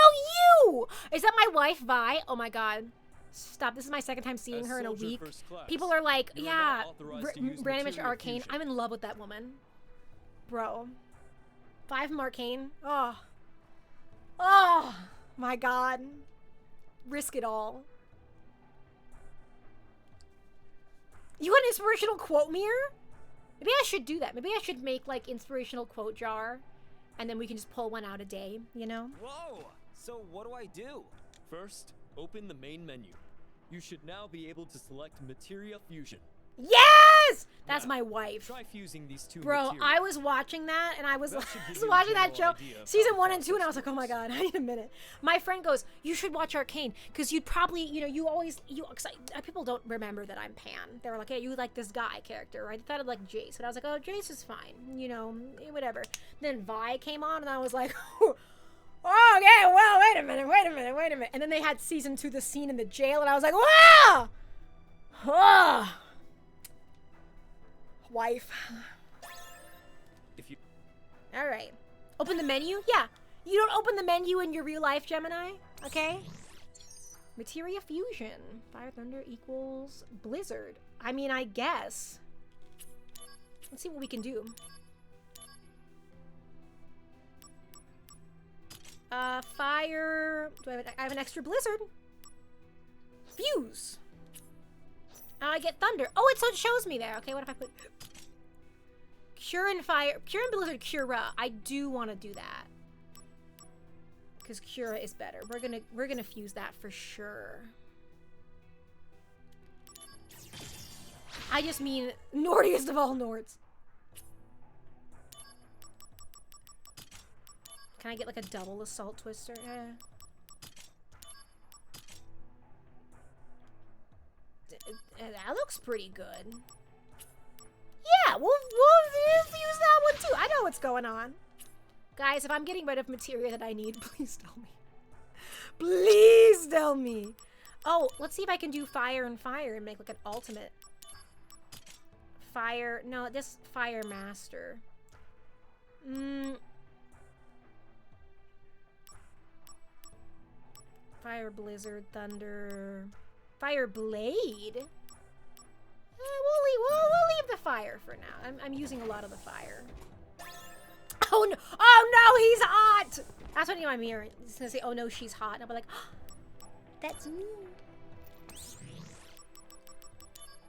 you! Is that my wife, Vi? Oh, my God. Stop. This is my second time seeing her in a week. People are like, yeah, Brandon mentioned Arcane. I'm in love with that woman. Bro. 5 from Arcane. Oh. Oh, my God. Risk it all. You want an inspirational quote mirror? Maybe I should do that. Maybe I should make, like, inspirational quote jar. And then we can just pull one out a day, you know? Whoa! So what do I do? First, open the main menu. You should now be able to select Materia Fusion. Yes! That's my wife. Try fusing these two Bro, materials. I was watching that, and I was watching that show, season 1 and 2, and I was like, oh my God, I need a minute. My friend goes, you should watch Arcane, because you'd probably, you know, people don't remember that I'm Pan. They were like, hey, you like this guy character, right? I thought I'd like Jace, and I was like, oh, Jace is fine, you know, whatever. Then Vi came on, and I was like, oh, okay, well, wait a minute. And then they had season 2, the scene in the jail, and I was like, wow! Oh. Wife. All right. Open the menu? Yeah. You don't open the menu in your real life, Gemini. Okay? Materia Fusion. Fire Thunder equals Blizzard. I mean, I guess. Let's see what we can do. Fire. I have an extra Blizzard. Fuse. Now I get Thunder. Oh, it shows me there. Okay, what if I put Cure and Fire? Cure and Blizzard Cura. I do want to do that. Because Cura is better. We're gonna fuse that for sure. I just mean Nordiest of all Nords. Can I get like a double Assault Twister? That looks pretty good. Yeah, we'll use that one too. I know what's going on. Guys, if I'm getting rid of materia that I need, please tell me. Please tell me. Oh, let's see if I can do fire and fire and make like an ultimate. Fire, no, this Fire Master. Fire Blizzard, Thunder, Fire Blade. We'll leave the fire for now. I'm using a lot of the fire. Oh no! Oh no, he's hot! That's what I'm hearing. He's gonna say, oh no, she's hot. And I'll be like, oh, that's me.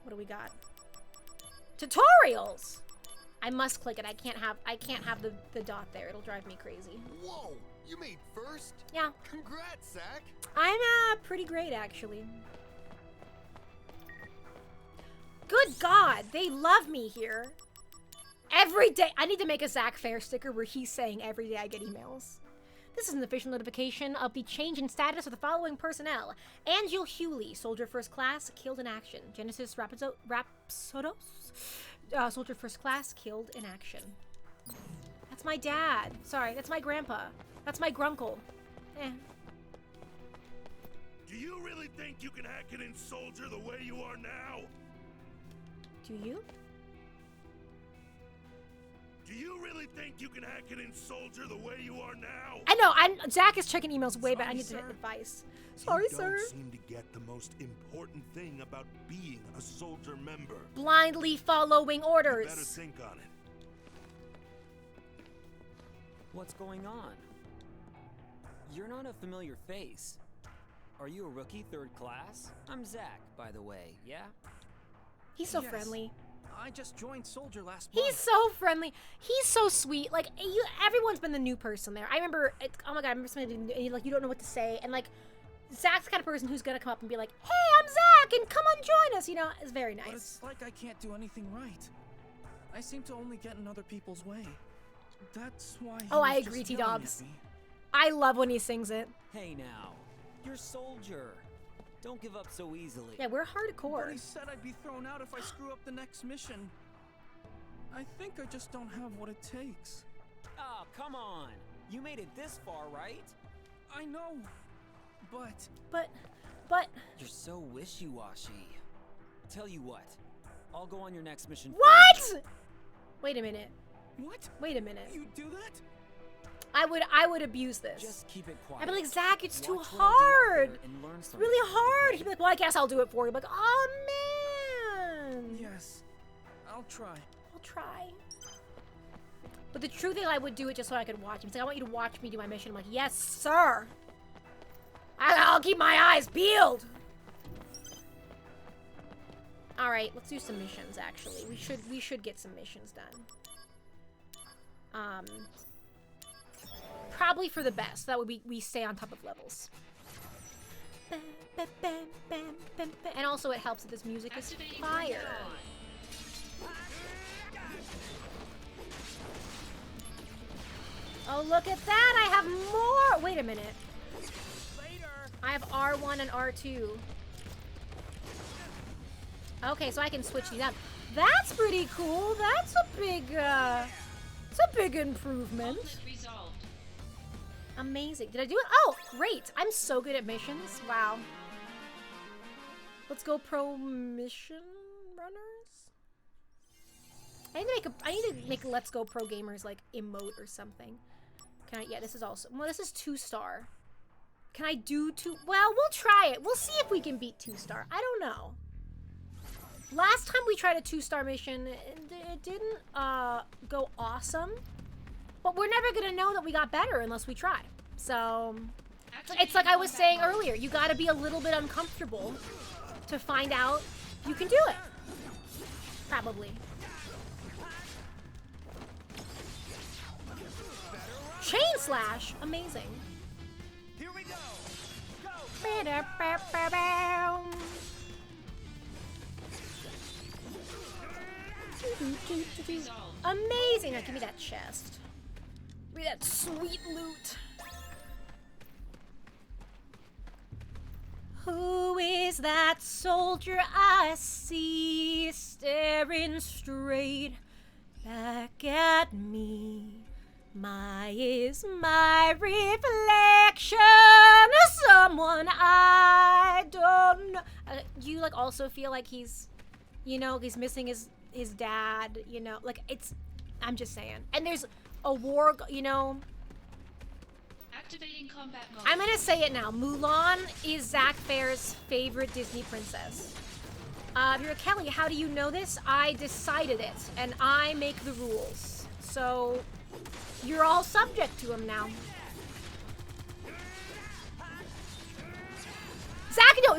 What do we got? Tutorials! I must click it. I can't have the dot there. It'll drive me crazy. Whoa! You made first? Yeah. Congrats, Zach! I'm pretty great, actually. Good God, they love me here. Every day. I need to make a Zach Fair sticker where he's saying every day I get emails. This is an official notification of the change in status of the following personnel. Angel Hewley, Soldier First Class, killed in action. Genesis Rapsodos, Soldier First Class, killed in action. That's my dad. Sorry, that's my grandpa. That's my grunkle. Eh. Do you really think you can hack it in Soldier the way you are now? Do you? Do you really think you can hack it in Soldier the way you are now? I know. Zach is checking emails way back. I need to hit advice. Sorry, you sir. don't seem to get the most important thing about being a Soldier member. Blindly following orders. You better think on it. What's going on? You're not a familiar face. Are you a rookie 3rd class? I'm Zach, by the way, yeah? He's so friendly. I just joined Soldier last month. He's so friendly. He's so sweet. Like, everyone's been the new person there. I remember, oh my God, I remember somebody, like, you don't know what to say. And, like, Zach's the kind of person who's going to come up and be like, hey, I'm Zach, and come on, join us. You know, it's very nice. But it's like I can't do anything right. I seem to only get in other people's way. That's why Oh, I agree, T-Dobbs. I love when he sings it. Hey now, you're Soldier. Don't give up so easily. Yeah, we're hardcore. But he said I'd be thrown out if I screw up the next mission. I think I just don't have what it takes. Oh, come on. You made it this far, right? I know, But... You're so wishy-washy. Tell you what, I'll go on your next mission. What? Wait a minute. What? Wait a minute. You do that? I would abuse this. Just keep it quiet. I'd be like, Zach, it's too hard. It's really hard. He'd be like, well, I guess I'll do it for you. I'm like, oh man. Yes, I'll try. I'll try. But the truth is, I would do it just so I could watch him. He's like, I want you to watch me do my mission. I'm like, yes, sir. I'll keep my eyes peeled. All right, let's do some missions. Actually, we should get some missions done. Probably for the best. That way we stay on top of levels. And also it helps that this music is fire. Oh, look at that! I have more! Wait a minute. I have R1 and R2. Okay, so I can switch these out. That's pretty cool. That's a big improvement. Amazing. Did I do it? Oh, great. I'm so good at missions. Wow. Let's go pro mission runners. I need to make Let's Go Pro Gamers like emote or something. Can I? Yeah, this is also. Well, this is 2-star. Can I do 2? Well, we'll try it. We'll see if we can beat 2-star. I don't know. Last time we tried a 2-star mission, it didn't go awesome. But we're never gonna know that we got better unless we try. So, it's like I was saying earlier, you gotta be a little bit uncomfortable to find out you can do it. Probably. Chain slash! Amazing. Here we go! Amazing! Now give me that chest. Give me that sweet loot. Who is that soldier I see staring straight back at me? Is my reflection someone I don't know? Do you like also feel like he's, you know, he's missing his dad, you know, like it's, I'm just saying. And there's a war, you know. Activating combat mode. I'm gonna say it now. Mulan is Zach Fair's favorite Disney princess. If you're Kelly, how do you know this? I decided it, and I make the rules. So, You're all subject to him now.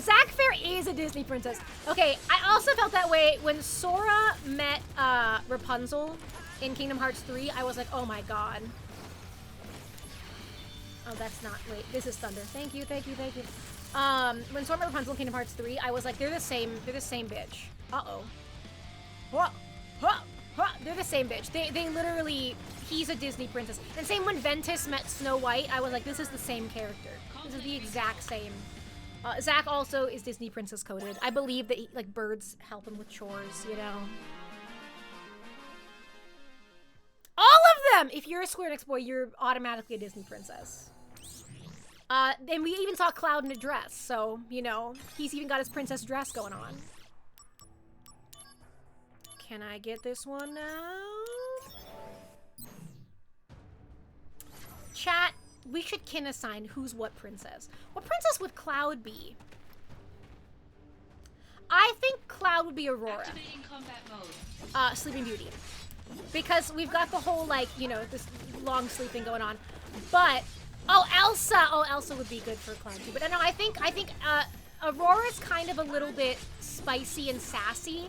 Zack Fair is a Disney princess. Okay, I also felt that way when Sora met Rapunzel in Kingdom Hearts 3. I was like, oh my god. Oh, that's not, wait, this is Thunder. Thank you. When Sora met Rapunzel in Kingdom Hearts 3, I was like, they're the same bitch. Uh-oh. They're the same bitch. They literally, he's a Disney princess. And same when Ventus met Snow White, I was like, this is the same character. This is the exact same. Zack also is Disney princess coded. I believe that like birds help him with chores, you know. All of them! If you're a Square Enix boy, you're automatically a Disney princess. And we even saw Cloud in a dress, so, you know, he's even got his princess dress going on. Can I get this one now? Chat, we should kin assign who's what princess. What princess would Cloud be? I think Cloud would be Aurora. Activating combat mode. Sleeping Beauty. Because we've got the whole, like, you know, this long sleeping going on. But, oh, Elsa! Oh, Elsa would be good for Cloud too. But no, I think Aurora's kind of a little bit spicy and sassy.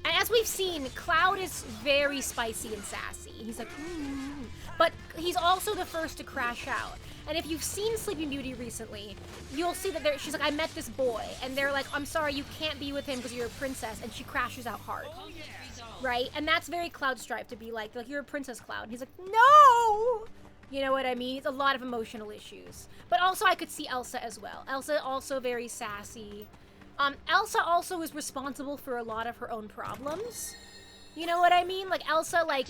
And as we've seen, Cloud is very spicy and sassy. He's like, but he's also the first to crash out. And if you've seen Sleeping Beauty recently, you'll see that she's like, I met this boy. And they're like, I'm sorry, you can't be with him because you're a princess. And she crashes out hard. Oh, yeah. Right? And that's very Cloud Stripe to be like, you're a princess, Cloud. And he's like, no! You know what I mean? It's a lot of emotional issues. But also I could see Elsa as well. Elsa also very sassy. Elsa also is responsible for a lot of her own problems. You know what I mean? Like, Elsa, like,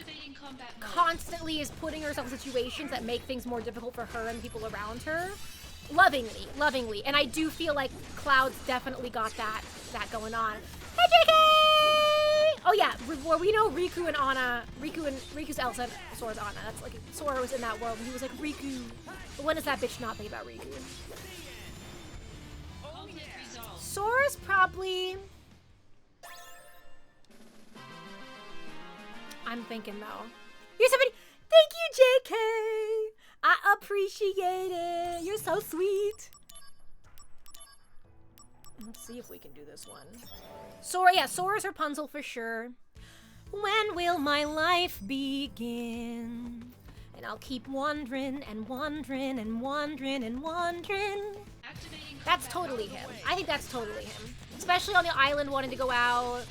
constantly is putting herself in situations that make things more difficult for her and people around her. Lovingly. And I do feel like Cloud's definitely got that going on. Hey, JK! Oh, yeah. Well, we know Riku and Anna. Riku's Elsa and Sora's Anna. That's like, Sora was in that world and he was like, Riku. But when does that bitch not think about Riku? Sora's probably... I'm thinking though. Here's somebody. Thank you, JK. I appreciate it. You're so sweet. Let's see if we can do this one. Sora, yeah, Sora's Rapunzel for sure. When will my life begin? And I'll keep wondering and wondering and wondering and wondering. That's totally him. I think that's totally him. Especially on the island wanting to go out.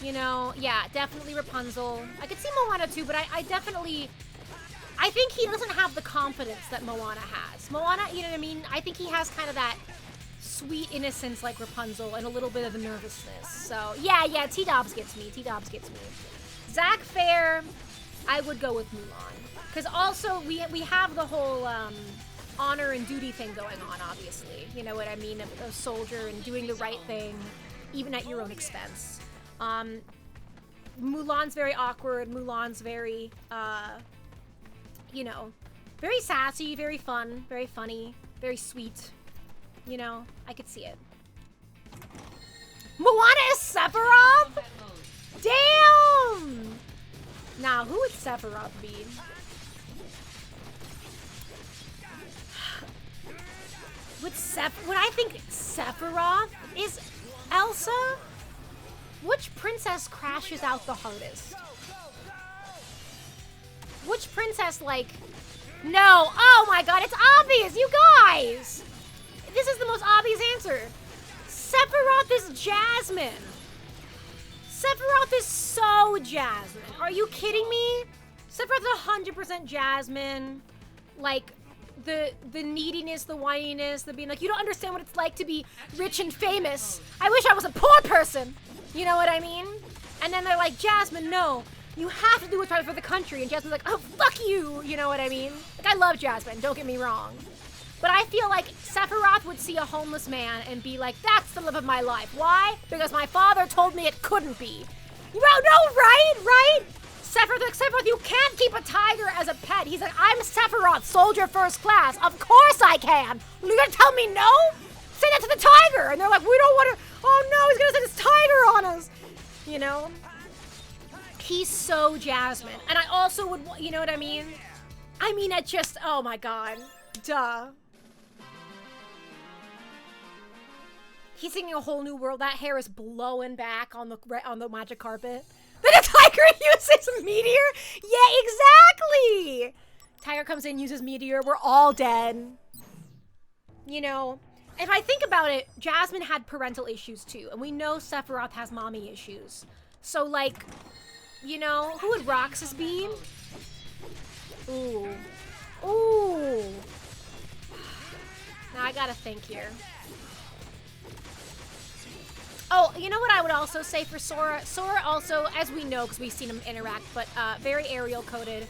You know, yeah, definitely Rapunzel. I could see Moana too, but I think he doesn't have the confidence that Moana has. Moana, you know what I mean? I think he has kind of that sweet innocence like Rapunzel and a little bit of the nervousness. So, yeah, T-Dobbs gets me. Zack Fair, I would go with Mulan. Because also, we have the whole honor and duty thing going on, obviously. You know what I mean? A soldier and doing the right thing, even at your own expense. Mulan's very awkward. Mulan's very, you know, very sassy, very fun, very funny, very sweet. You know, I could see it. Moana is Sephiroth? Damn! Now, who would Sephiroth be? Would I think Sephiroth is Elsa? Which princess crashes out the hardest? Which princess, like... No! Oh my god, it's obvious, you guys! This is the most obvious answer. Sephiroth is Jasmine. Sephiroth is so Jasmine. Are you kidding me? Sephiroth's 100% Jasmine. Like, the neediness, the whininess, the being like, you don't understand what it's like to be rich and famous. I wish I was a poor person. You know what I mean? And then they're like, Jasmine, no. You have to do what's right for the country. And Jasmine's like, oh, fuck you. You know what I mean? Like, I love Jasmine. Don't get me wrong. But I feel like Sephiroth would see a homeless man and be like, that's the love of my life. Why? Because my father told me it couldn't be. No, right? Sephiroth, you can't keep a tiger as a pet. He's like, I'm Sephiroth, soldier first class. Of course I can. You're gonna tell me no? Say that to the tiger. And they're like, we don't want to. Oh no, he's gonna send his tiger on us. You know? He's so Jasmine. And I also would, you know what I mean? I mean, it just, oh my god. Duh. He's singing a whole new world. That hair is blowing back on the magic carpet. Then a tiger uses meteor? Yeah, exactly! Tiger comes in, uses meteor, we're all dead. You know, if I think about it, Jasmine had parental issues too, and we know Sephiroth has mommy issues. So, like, you know, who would Roxas be? Ooh. Ooh. Now I gotta think here. Oh, you know what I would also say for Sora? Sora also, as we know, because we've seen him interact, but very aerial coded.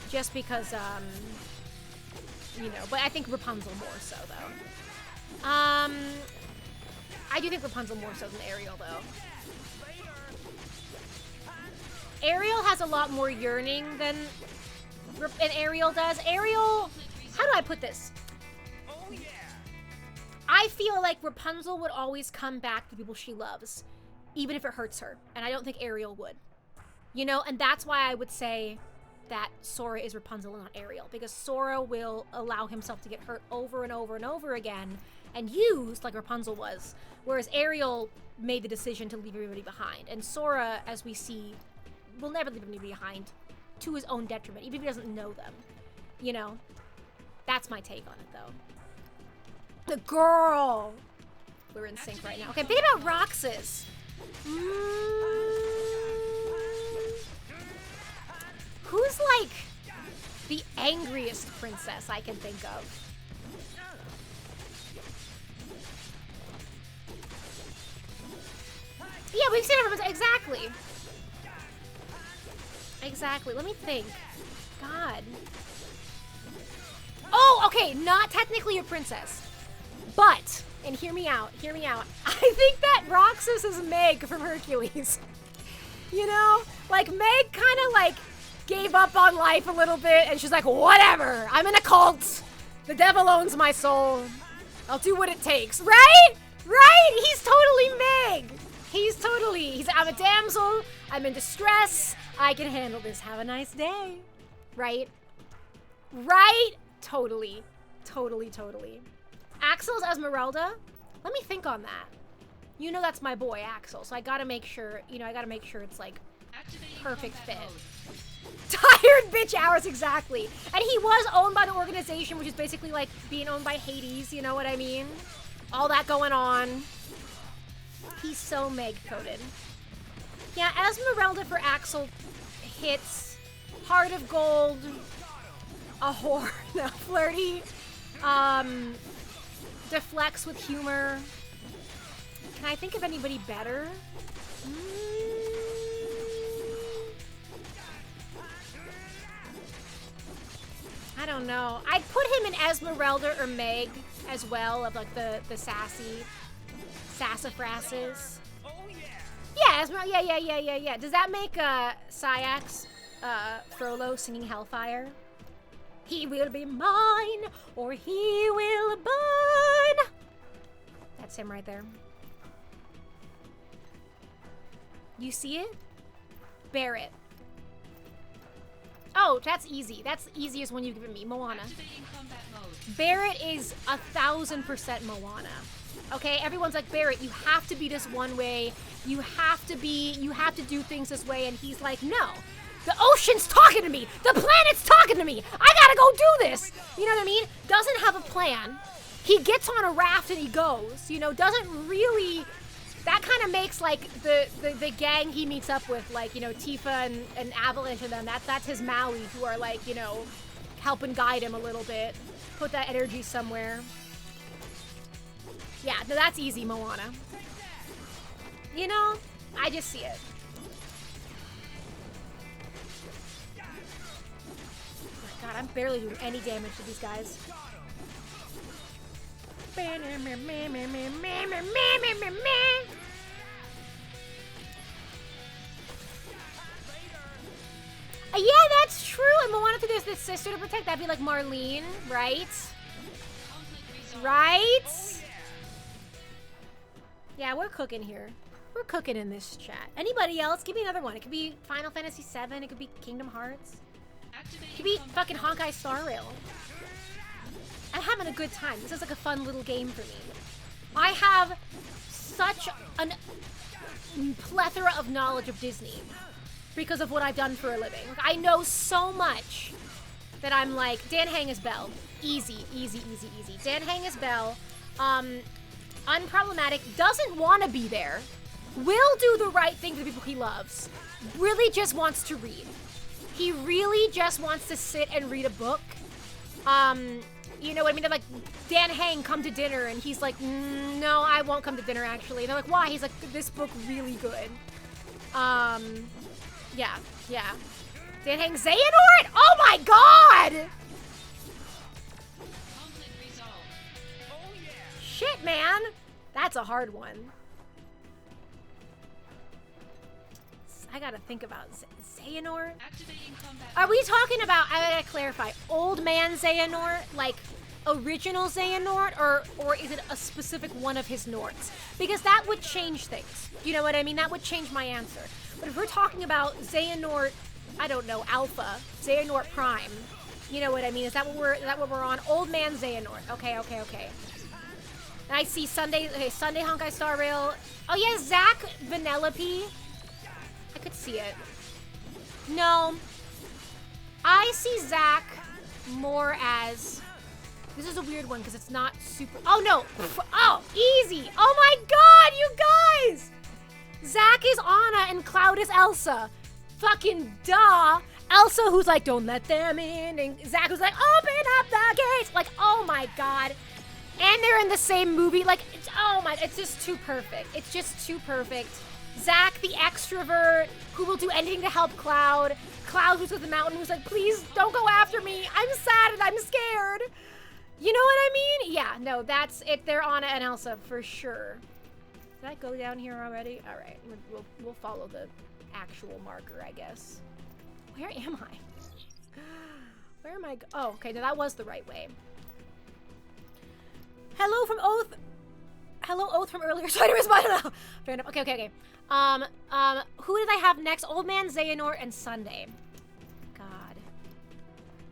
Just because, you know, but I think Rapunzel more so, though. I do think Rapunzel more so than Ariel, though. Ariel has a lot more yearning than Ariel does. Ariel, how do I put this? I feel like Rapunzel would always come back to people she loves, even if it hurts her. And I don't think Ariel would. You know, and that's why I would say that Sora is Rapunzel and not Ariel. Because Sora will allow himself to get hurt over and over and over again and used like Rapunzel was. Whereas Ariel made the decision to leave everybody behind. And Sora, as we see, will never leave anybody behind to his own detriment, even if he doesn't know them. You know? That's my take on it, though. The girl! We're in sync right now. Okay, think about Roxas. Who's, like, the angriest princess I can think of? Yeah, we've seen her. Exactly. Exactly. Let me think. God. Oh, okay. Not technically a princess. But, and hear me out. Hear me out. I think that Roxas is Meg from Hercules. You know? Like, Meg kind of, like, gave up on life a little bit, and she's like, whatever. I'm in a cult. The devil owns my soul. I'll do what it takes. Right? Right? He's totally Meg. I'm a damsel. I'm in distress. I can handle this. Have a nice day. Right? Right? Totally. Totally, totally. Axel's Esmeralda? Let me think on that. You know that's my boy, Axel, so I gotta make sure, you know, I gotta make sure it's, like, perfect fit. Tired bitch hours, exactly. And he was owned by the organization, which is basically, like, being owned by Hades, you know what I mean? All that going on. He's so Meg-coded. Yeah, Esmeralda for Axel hits. Heart of Gold. A whore. No, flirty. Deflects with humor. Can I think of anybody better? I don't know. I'd put him in Esmeralda or Meg as well, of like the sassy sassafrasses. Yeah, Esmeralda. Yeah. Does that make Syax Frollo singing Hellfire? He will be mine, or he will burn. That's him right there. You see it? Barrett. Oh, that's easy. That's the easiest one you've given me. Moana. Barrett is 1000% Moana. Okay, everyone's like, Barrett, you have to be this one way. You have to do things this way. And he's like, no. The ocean's talking to me. The planet's talking to me. I gotta go do this. You know what I mean? Doesn't have a plan. He gets on a raft and he goes. You know, doesn't really... That kind of makes, like, the gang he meets up with, like, you know, Tifa and Avalanche and them. That's his Maui, who are, like, you know, helping guide him a little bit. Put that energy somewhere. Yeah, no, that's easy, Moana. You know? I just see it. God, I'm barely doing any damage to these guys. Yeah, that's true. And Moana too, there's this sister to protect. That'd be like Marlene, right? Right? Yeah, we're cooking here. We're cooking in this chat. Anybody else? Give me another one. It could be Final Fantasy VII. It could be Kingdom Hearts. He beat fucking Honkai Star Rail. I'm having a good time. This is like a fun little game for me. I have such a plethora of knowledge of Disney because of what I've done for a living. Like, I know so much that I'm like, Dan Hang is Belle. Easy, easy, easy, easy. Dan Hang is Belle. Unproblematic. Doesn't want to be there. Will do the right thing for the people he loves. Really just wants to read. He really just wants to sit and read a book. You know what I mean? They're like, Dan Hang, come to dinner. And he's like, no, I won't come to dinner, actually. And they're like, why? He's like, this book really good. Yeah. Dan Hang Xehanort? Oh my god! Shit, man. That's a hard one. I gotta think about Xehanort. Are we talking about, I gotta clarify, old man Xehanort, like original Xehanort, or is it a specific one of his Norts? Because that would change things. You know what I mean? That would change my answer. But if we're talking about Xehanort, I don't know, Alpha, Xehanort Prime, you know what I mean? Is that what we're on? Old man Xehanort. Okay. And I see Sunday Honkai Star Rail. Oh yeah, Zack Vanellope. I could see it. No. I see Zack more as... This is a weird one because it's not super... Oh, no. Oh, easy. Oh, my God, you guys. Zack is Anna and Cloud is Elsa. Fucking duh. Elsa who's like, don't let them in. And Zack who's like, open up the gates. Like, oh, my God. And they're in the same movie. Like, it's just too perfect. It's just too perfect. Zack, the extrovert, who will do anything to help Cloud. Cloud, who's with the mountain, who's like, please don't go after me. I'm sad and I'm scared. You know what I mean? Yeah, no, that's it. They're Anna and Elsa for sure. Did I go down here already? All right, we'll follow the actual marker, I guess. Where am I? Where am I? Oh, okay, no, that was the right way. Hello from Oath. Hello, Oath from earlier. So I didn't respond to that. Fair enough. Okay. Who did I have next? Old Man Xehanort and Sunday. God.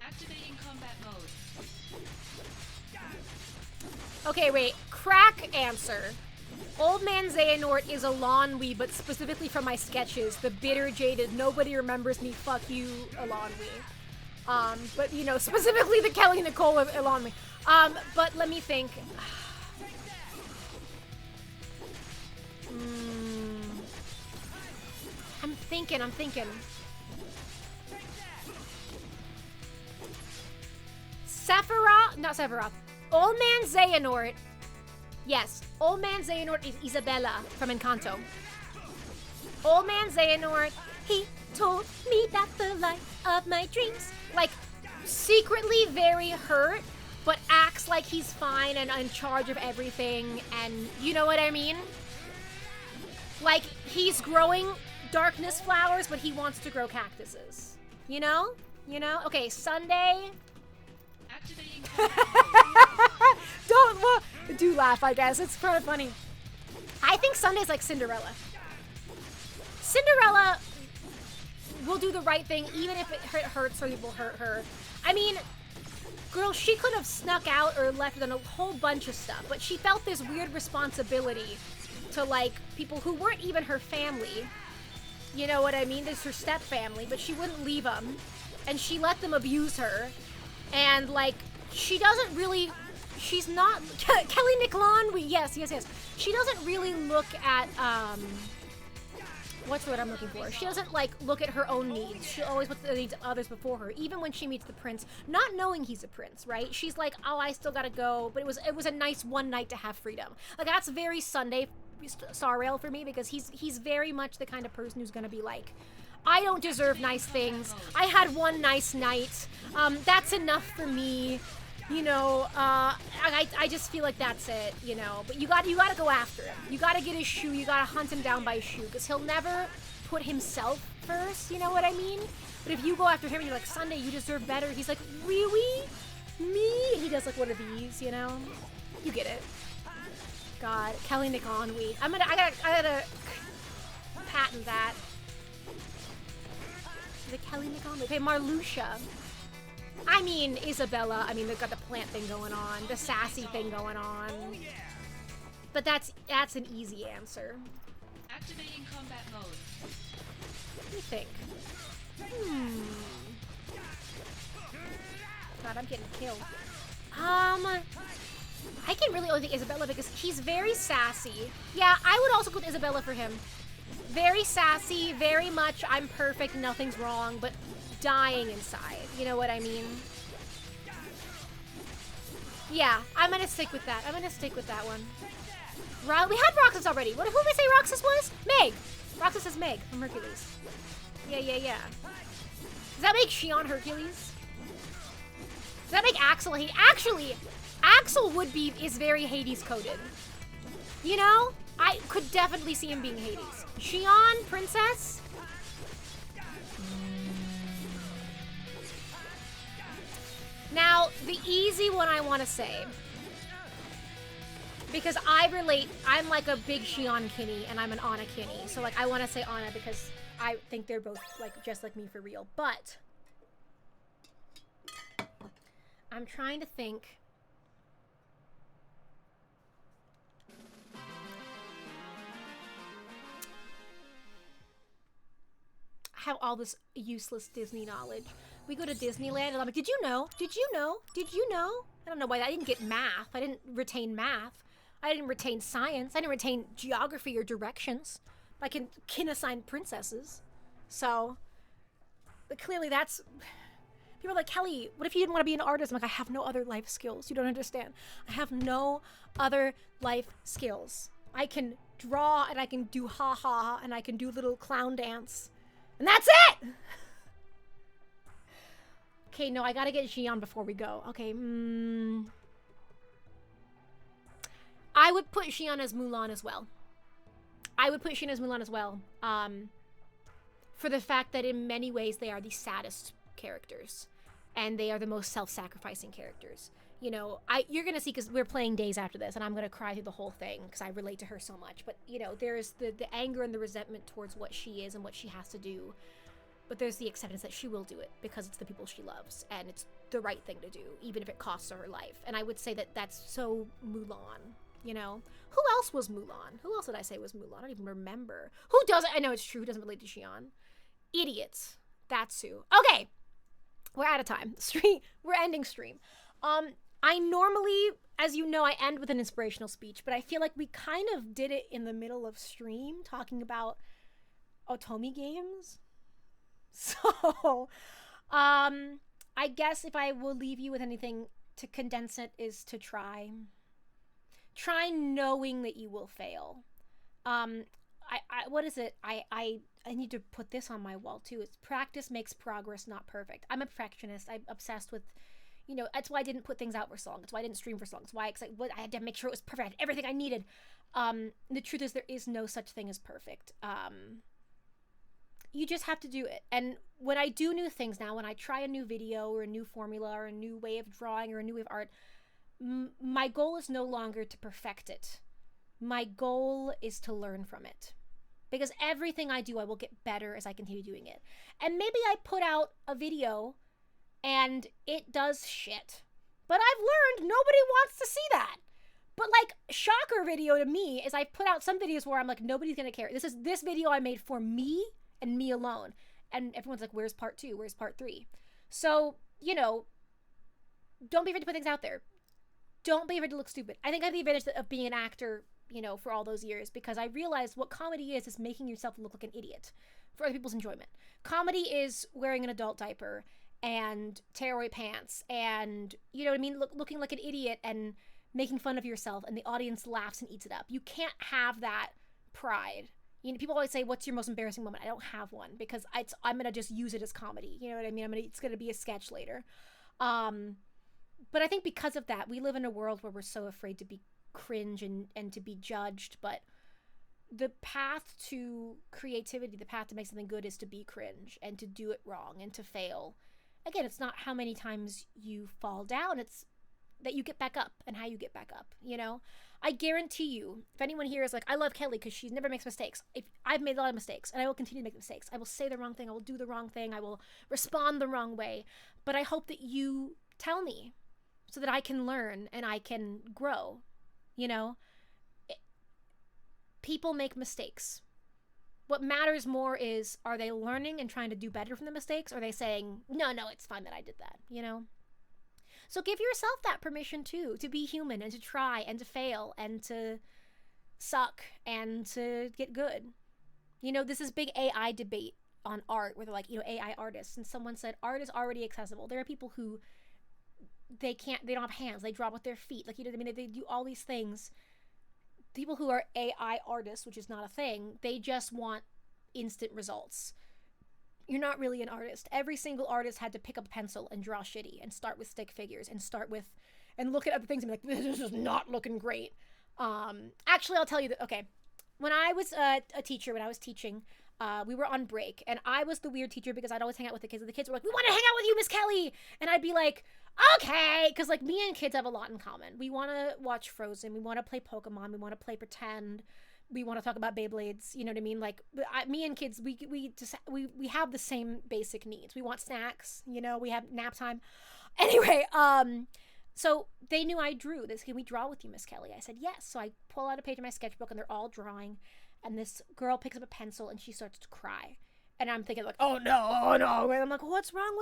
Activating combat mode. Okay, wait. Crack answer. Old Man Xehanort is a Elanwi, but specifically from my sketches. The bitter, jaded, nobody remembers me, fuck you, Elanwi. But, you know, specifically the Kelly Nicole of Elanwi. But let me think. I'm thinking. Not Sephiroth. Old Man Xehanort. Yes, Old Man Xehanort is Isabella from Encanto. Old Man Xehanort, he told me that the life of my dreams. Like, secretly very hurt, but acts like he's fine and in charge of everything, and you know what I mean? Like, he's growing darkness flowers, but he wants to grow cactuses. You know? Okay, Sunday. Do laugh, I guess. It's kind of funny. I think Sunday's like Cinderella. Cinderella will do the right thing, even if it hurts or it will hurt her. I mean, girl, she could have snuck out or left on a whole bunch of stuff, but she felt this weird responsibility to, like, people who weren't even her family. You know what I mean? This is her step family, but she wouldn't leave them. And she let them abuse her. And, like, she doesn't really... She's not... Kelly Nicole, yes. She doesn't really look at, what's the word I'm looking for? She doesn't, like, look at her own needs. She always puts the needs of others before her, even when she meets the prince, not knowing he's a prince, right? She's like, oh, I still gotta go, but it was a nice one night to have freedom. Like, that's very Sunday Star Rail for me, because he's very much the kind of person who's gonna be like, I don't deserve nice things. I had one nice night. That's enough for me. You know, I just feel like that's it, you know. But you gotta go after him. You gotta get his shoe. You gotta hunt him down by his shoe, because he'll never put himself first, you know what I mean? But if you go after him and you're like, Sunday, you deserve better, he's like, really? Me? And he does like one of these, you know? You get it. God, Kelly Nicole. I gotta patent that. The Kelly Nicole. Okay, Marluxia. I mean, Isabella, I mean, they've got the plant thing going on, the sassy thing going on. But that's an easy answer. Activating combat mode. Let me think. God, I'm getting killed. I can really only think Isabella because he's very sassy. Yeah, I would also go with Isabella for him. Very sassy, very much I'm perfect, nothing's wrong, but dying inside. You know what I mean? Yeah, I'm gonna stick with that. I'm gonna stick with that one. We had Roxas already. Who did we say Roxas was? Meg. Roxas is Meg from Hercules. Yeah. Does that make Shion Hercules? Does that make Axel Hades? Actually, Axel is very Hades coded. You know? I could definitely see him being Hades. Shion, Princess? Now, the easy one I want to say, because I'm like a big Shion Kinney and I'm an Anna Kinney. So like I want to say Anna because I think they're both like just like me for real. But I'm trying to think. I have all this useless Disney knowledge. We go to Disneyland and I'm like, did you know? Did you know? Did you know? I don't know why I didn't get math. I didn't retain math. I didn't retain science. I didn't retain geography or directions. I can assign princesses. So, but clearly that's... People are like, Kelly, what if you didn't want to be an artist? I'm like, I have no other life skills. You don't understand. I have no other life skills. I can draw and I can do ha-ha and I can do little clown dance. And that's it! Okay, no, I gotta get Xion before we go. Okay, I would put Xion as Mulan as well. For the fact that in many ways they are the saddest characters. And they are the most self-sacrificing characters. You know, you're gonna see, because we're playing days after this, and I'm gonna cry through the whole thing, because I relate to her so much. But, you know, there's the anger and the resentment towards what she is and what she has to do. But there's the acceptance that she will do it, because it's the people she loves, and it's the right thing to do, even if it costs her life. And I would say that that's so Mulan, you know? Who else was Mulan? Who else did I say was Mulan? I don't even remember. Who doesn't? I know it's true, who doesn't relate to Xion? Idiots. That's who. Okay. We're out of time. We're ending stream. I normally, as you know, I end with an inspirational speech, but I feel like we kind of did it in the middle of stream, talking about Otomi games. So, I guess if I will leave you with anything to condense it is to try knowing that you will fail. What is it? I need to put this on my wall too. It's practice makes progress, not perfect. I'm a perfectionist. I'm obsessed with, you know, that's why I didn't put things out for so long. That's why I didn't stream for so long. That's why I had to make sure it was perfect. I had everything I needed. The truth is there is no such thing as perfect. You just have to do it. And when I do new things now, when I try a new video or a new formula or a new way of drawing or a new way of art, my goal is no longer to perfect it. My goal is to learn from it. Because everything I do, I will get better as I continue doing it. And maybe I put out a video and it does shit. But I've learned nobody wants to see that. But like, shocker video to me is I've put out some videos where I'm like, nobody's gonna care. This video I made for me and me alone. And everyone's like, where's part 2? Where's part 3? So, you know, don't be afraid to put things out there. Don't be afraid to look stupid. I think I have the advantage of being an actor, you know, for all those years, because I realized what comedy is making yourself look like an idiot for other people's enjoyment. Comedy is wearing an adult diaper and tearaway pants and, you know what I mean, looking like an idiot and making fun of yourself, and the audience laughs and eats it up. You can't have that pride. You know, people always say, what's your most embarrassing moment? I don't have one, because I'm going to just use it as comedy. You know what I mean? It's going to be a sketch later. But I think because of that, we live in a world where we're so afraid to be cringe and to be judged. But the path to creativity, the path to make something good, is to be cringe and to do it wrong and to fail. Again, it's not how many times you fall down, it's that you get back up and how you get back up, you know? I guarantee you, if anyone here is like, I love Kelly because she never makes mistakes. If I've made a lot of mistakes, and I will continue to make mistakes. I will say the wrong thing. I will do the wrong thing. I will respond the wrong way. But I hope that you tell me so that I can learn and I can grow. You know, people make mistakes. What matters more is, are they learning and trying to do better from the mistakes? Or are they saying, no, it's fine that I did that, you know? So give yourself that permission too, to be human and to try and to fail and to suck and to get good. You know, this is big AI debate on art where they're like, you know, AI artists. And someone said, art is already accessible. There are people who they don't have hands. They draw with their feet. Like, you know what I mean? They do all these things. People who are AI artists, which is not a thing, they just want instant results. You're not really an artist. Every single artist had to pick up a pencil and draw shitty and start with stick figures and look at other things and be like, this is not looking great. Actually, I'll tell you that, okay, when I was a teacher, when I was teaching, we were on break, and I was the weird teacher because I'd always hang out with the kids, and the kids were like, we want to hang out with you, Miss Kelly! And I'd be like, okay, because like me and kids have a lot in common. We want to watch Frozen, we want to play Pokemon, we want to play pretend, we want to talk about Beyblades, you know what I mean? Like, me and kids, we have the same basic needs. We want snacks, you know, we have nap time. Anyway, so they knew I drew. They said, can we draw with you, Miss Kelly? I said, yes. So I pull out a page of my sketchbook, and they're all drawing, and this girl picks up a pencil, and she starts to cry. And I'm thinking like, oh no. And I'm like, what's wrong?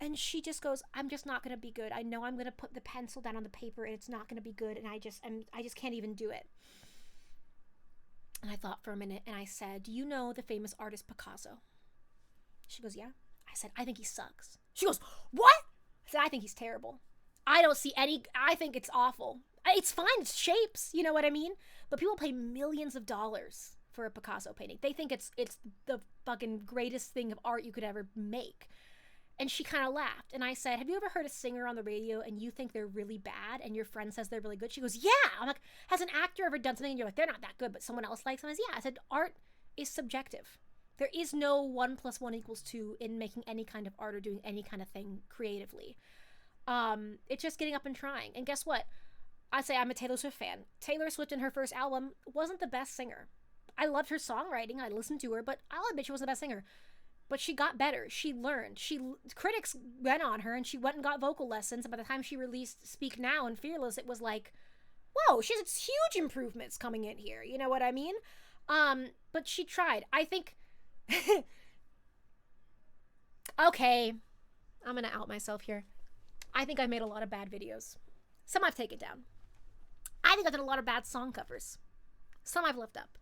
And she just goes, I'm just not going to be good. I know I'm going to put the pencil down on the paper, and it's not going to be good, and I just can't even do it. And I thought for a minute, and I said, do you know the famous artist Picasso? She goes, yeah. I said, I think he sucks. She goes, what? I said, I think he's terrible. I think it's awful. It's fine, it's shapes, you know what I mean? But people pay millions of dollars for a Picasso painting. They think it's the fucking greatest thing of art you could ever make. And she kind of laughed. And I said, have you ever heard a singer on the radio and you think they're really bad and your friend says they're really good? She goes, yeah. I'm like, has an actor ever done something and you're like, they're not that good, but someone else likes them? I said, yeah. I said, art is subjective. There is no 1 + 1 = 2 in making any kind of art or doing any kind of thing creatively. It's just getting up and trying. And guess what? I say I'm a Taylor Swift fan. Taylor Swift in her first album wasn't the best singer. I loved her songwriting. I listened to her, but I'll admit she wasn't the best singer. But she got better. She learned. Critics went on her, and she went and got vocal lessons. And by the time she released Speak Now and Fearless, it was like, whoa, she has huge improvements coming in here. You know what I mean? But she tried. I think... Okay. I'm going to out myself here. I think I made a lot of bad videos. Some I've taken down. I think I've done a lot of bad song covers. Some I've left up.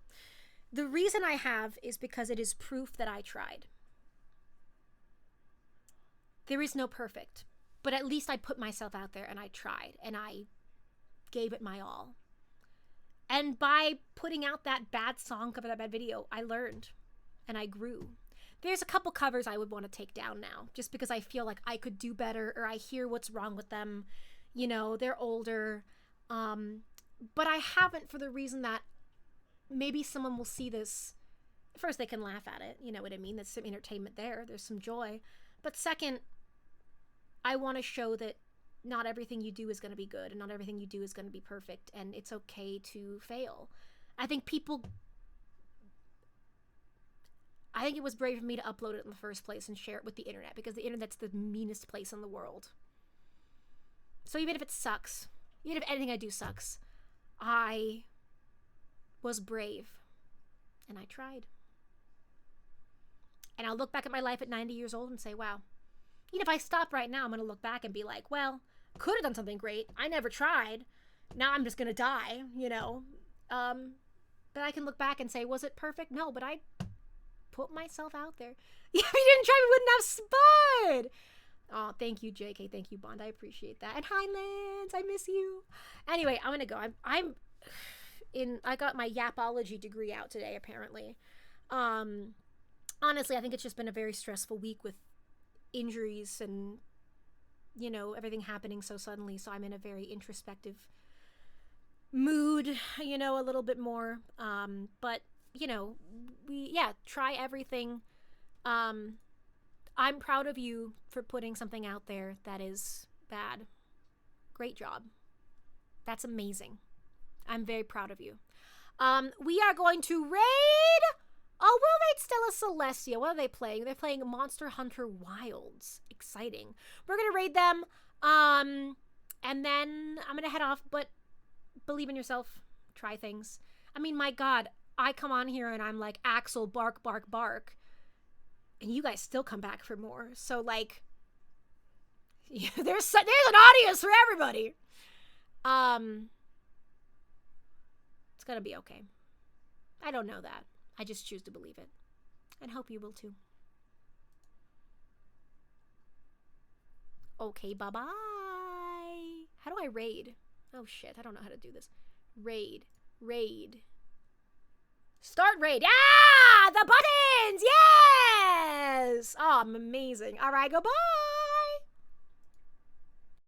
The reason I have is because it is proof that I tried. There is no perfect, but at least I put myself out there and I tried and I gave it my all. And by putting out that bad song cover, that bad video, I learned and I grew. There's a couple covers I would want to take down now just because I feel like I could do better or I hear what's wrong with them. You know, they're older. But I haven't, for the reason that maybe someone will see this. First, they can laugh at it. You know what I mean? There's some entertainment there. There's some joy. But second, I want to show that not everything you do is going to be good and not everything you do is going to be perfect. And it's okay to fail. I think it was brave of me to upload it in the first place and share it with the internet because the internet's the meanest place in the world. So even if it sucks, even if anything I do sucks, I was brave and I tried. And I'll look back at my life at 90 years old and say, wow. Even if I stop right now, I'm going to look back and be like, well, could have done something great. I never tried. Now I'm just going to die, you know. But I can look back and say, was it perfect? No, but I put myself out there. If you didn't try, we wouldn't have Spud. Oh, thank you, JK. Thank you, Bond. I appreciate that. And Highlands, I miss you. Anyway, I'm going to go. I got my Yapology degree out today, apparently. Honestly, I think it's just been a very stressful week with injuries and, you know, everything happening so suddenly. So I'm in a very introspective mood, you know, a little bit more. But, you know, try everything. I'm proud of you for putting something out there that is bad. Great job. That's amazing. I'm very proud of you. We are going to raid. Oh, will they Stella Celestia? What are they playing? They're playing Monster Hunter Wilds. Exciting. We're gonna raid them. And then I'm gonna head off. But believe in yourself. Try things. I mean, my God, I come on here and I'm like, Axel, bark, bark, bark. And you guys still come back for more. So, like, there's an audience for everybody. It's gonna be okay. I don't know that. I just choose to believe it. And hope you will too. Okay, bye-bye. How do I raid? Oh, shit. I don't know how to do this. Raid. Raid. Start raid. Ah! The buttons! Yes! Oh, I'm amazing. All right, goodbye.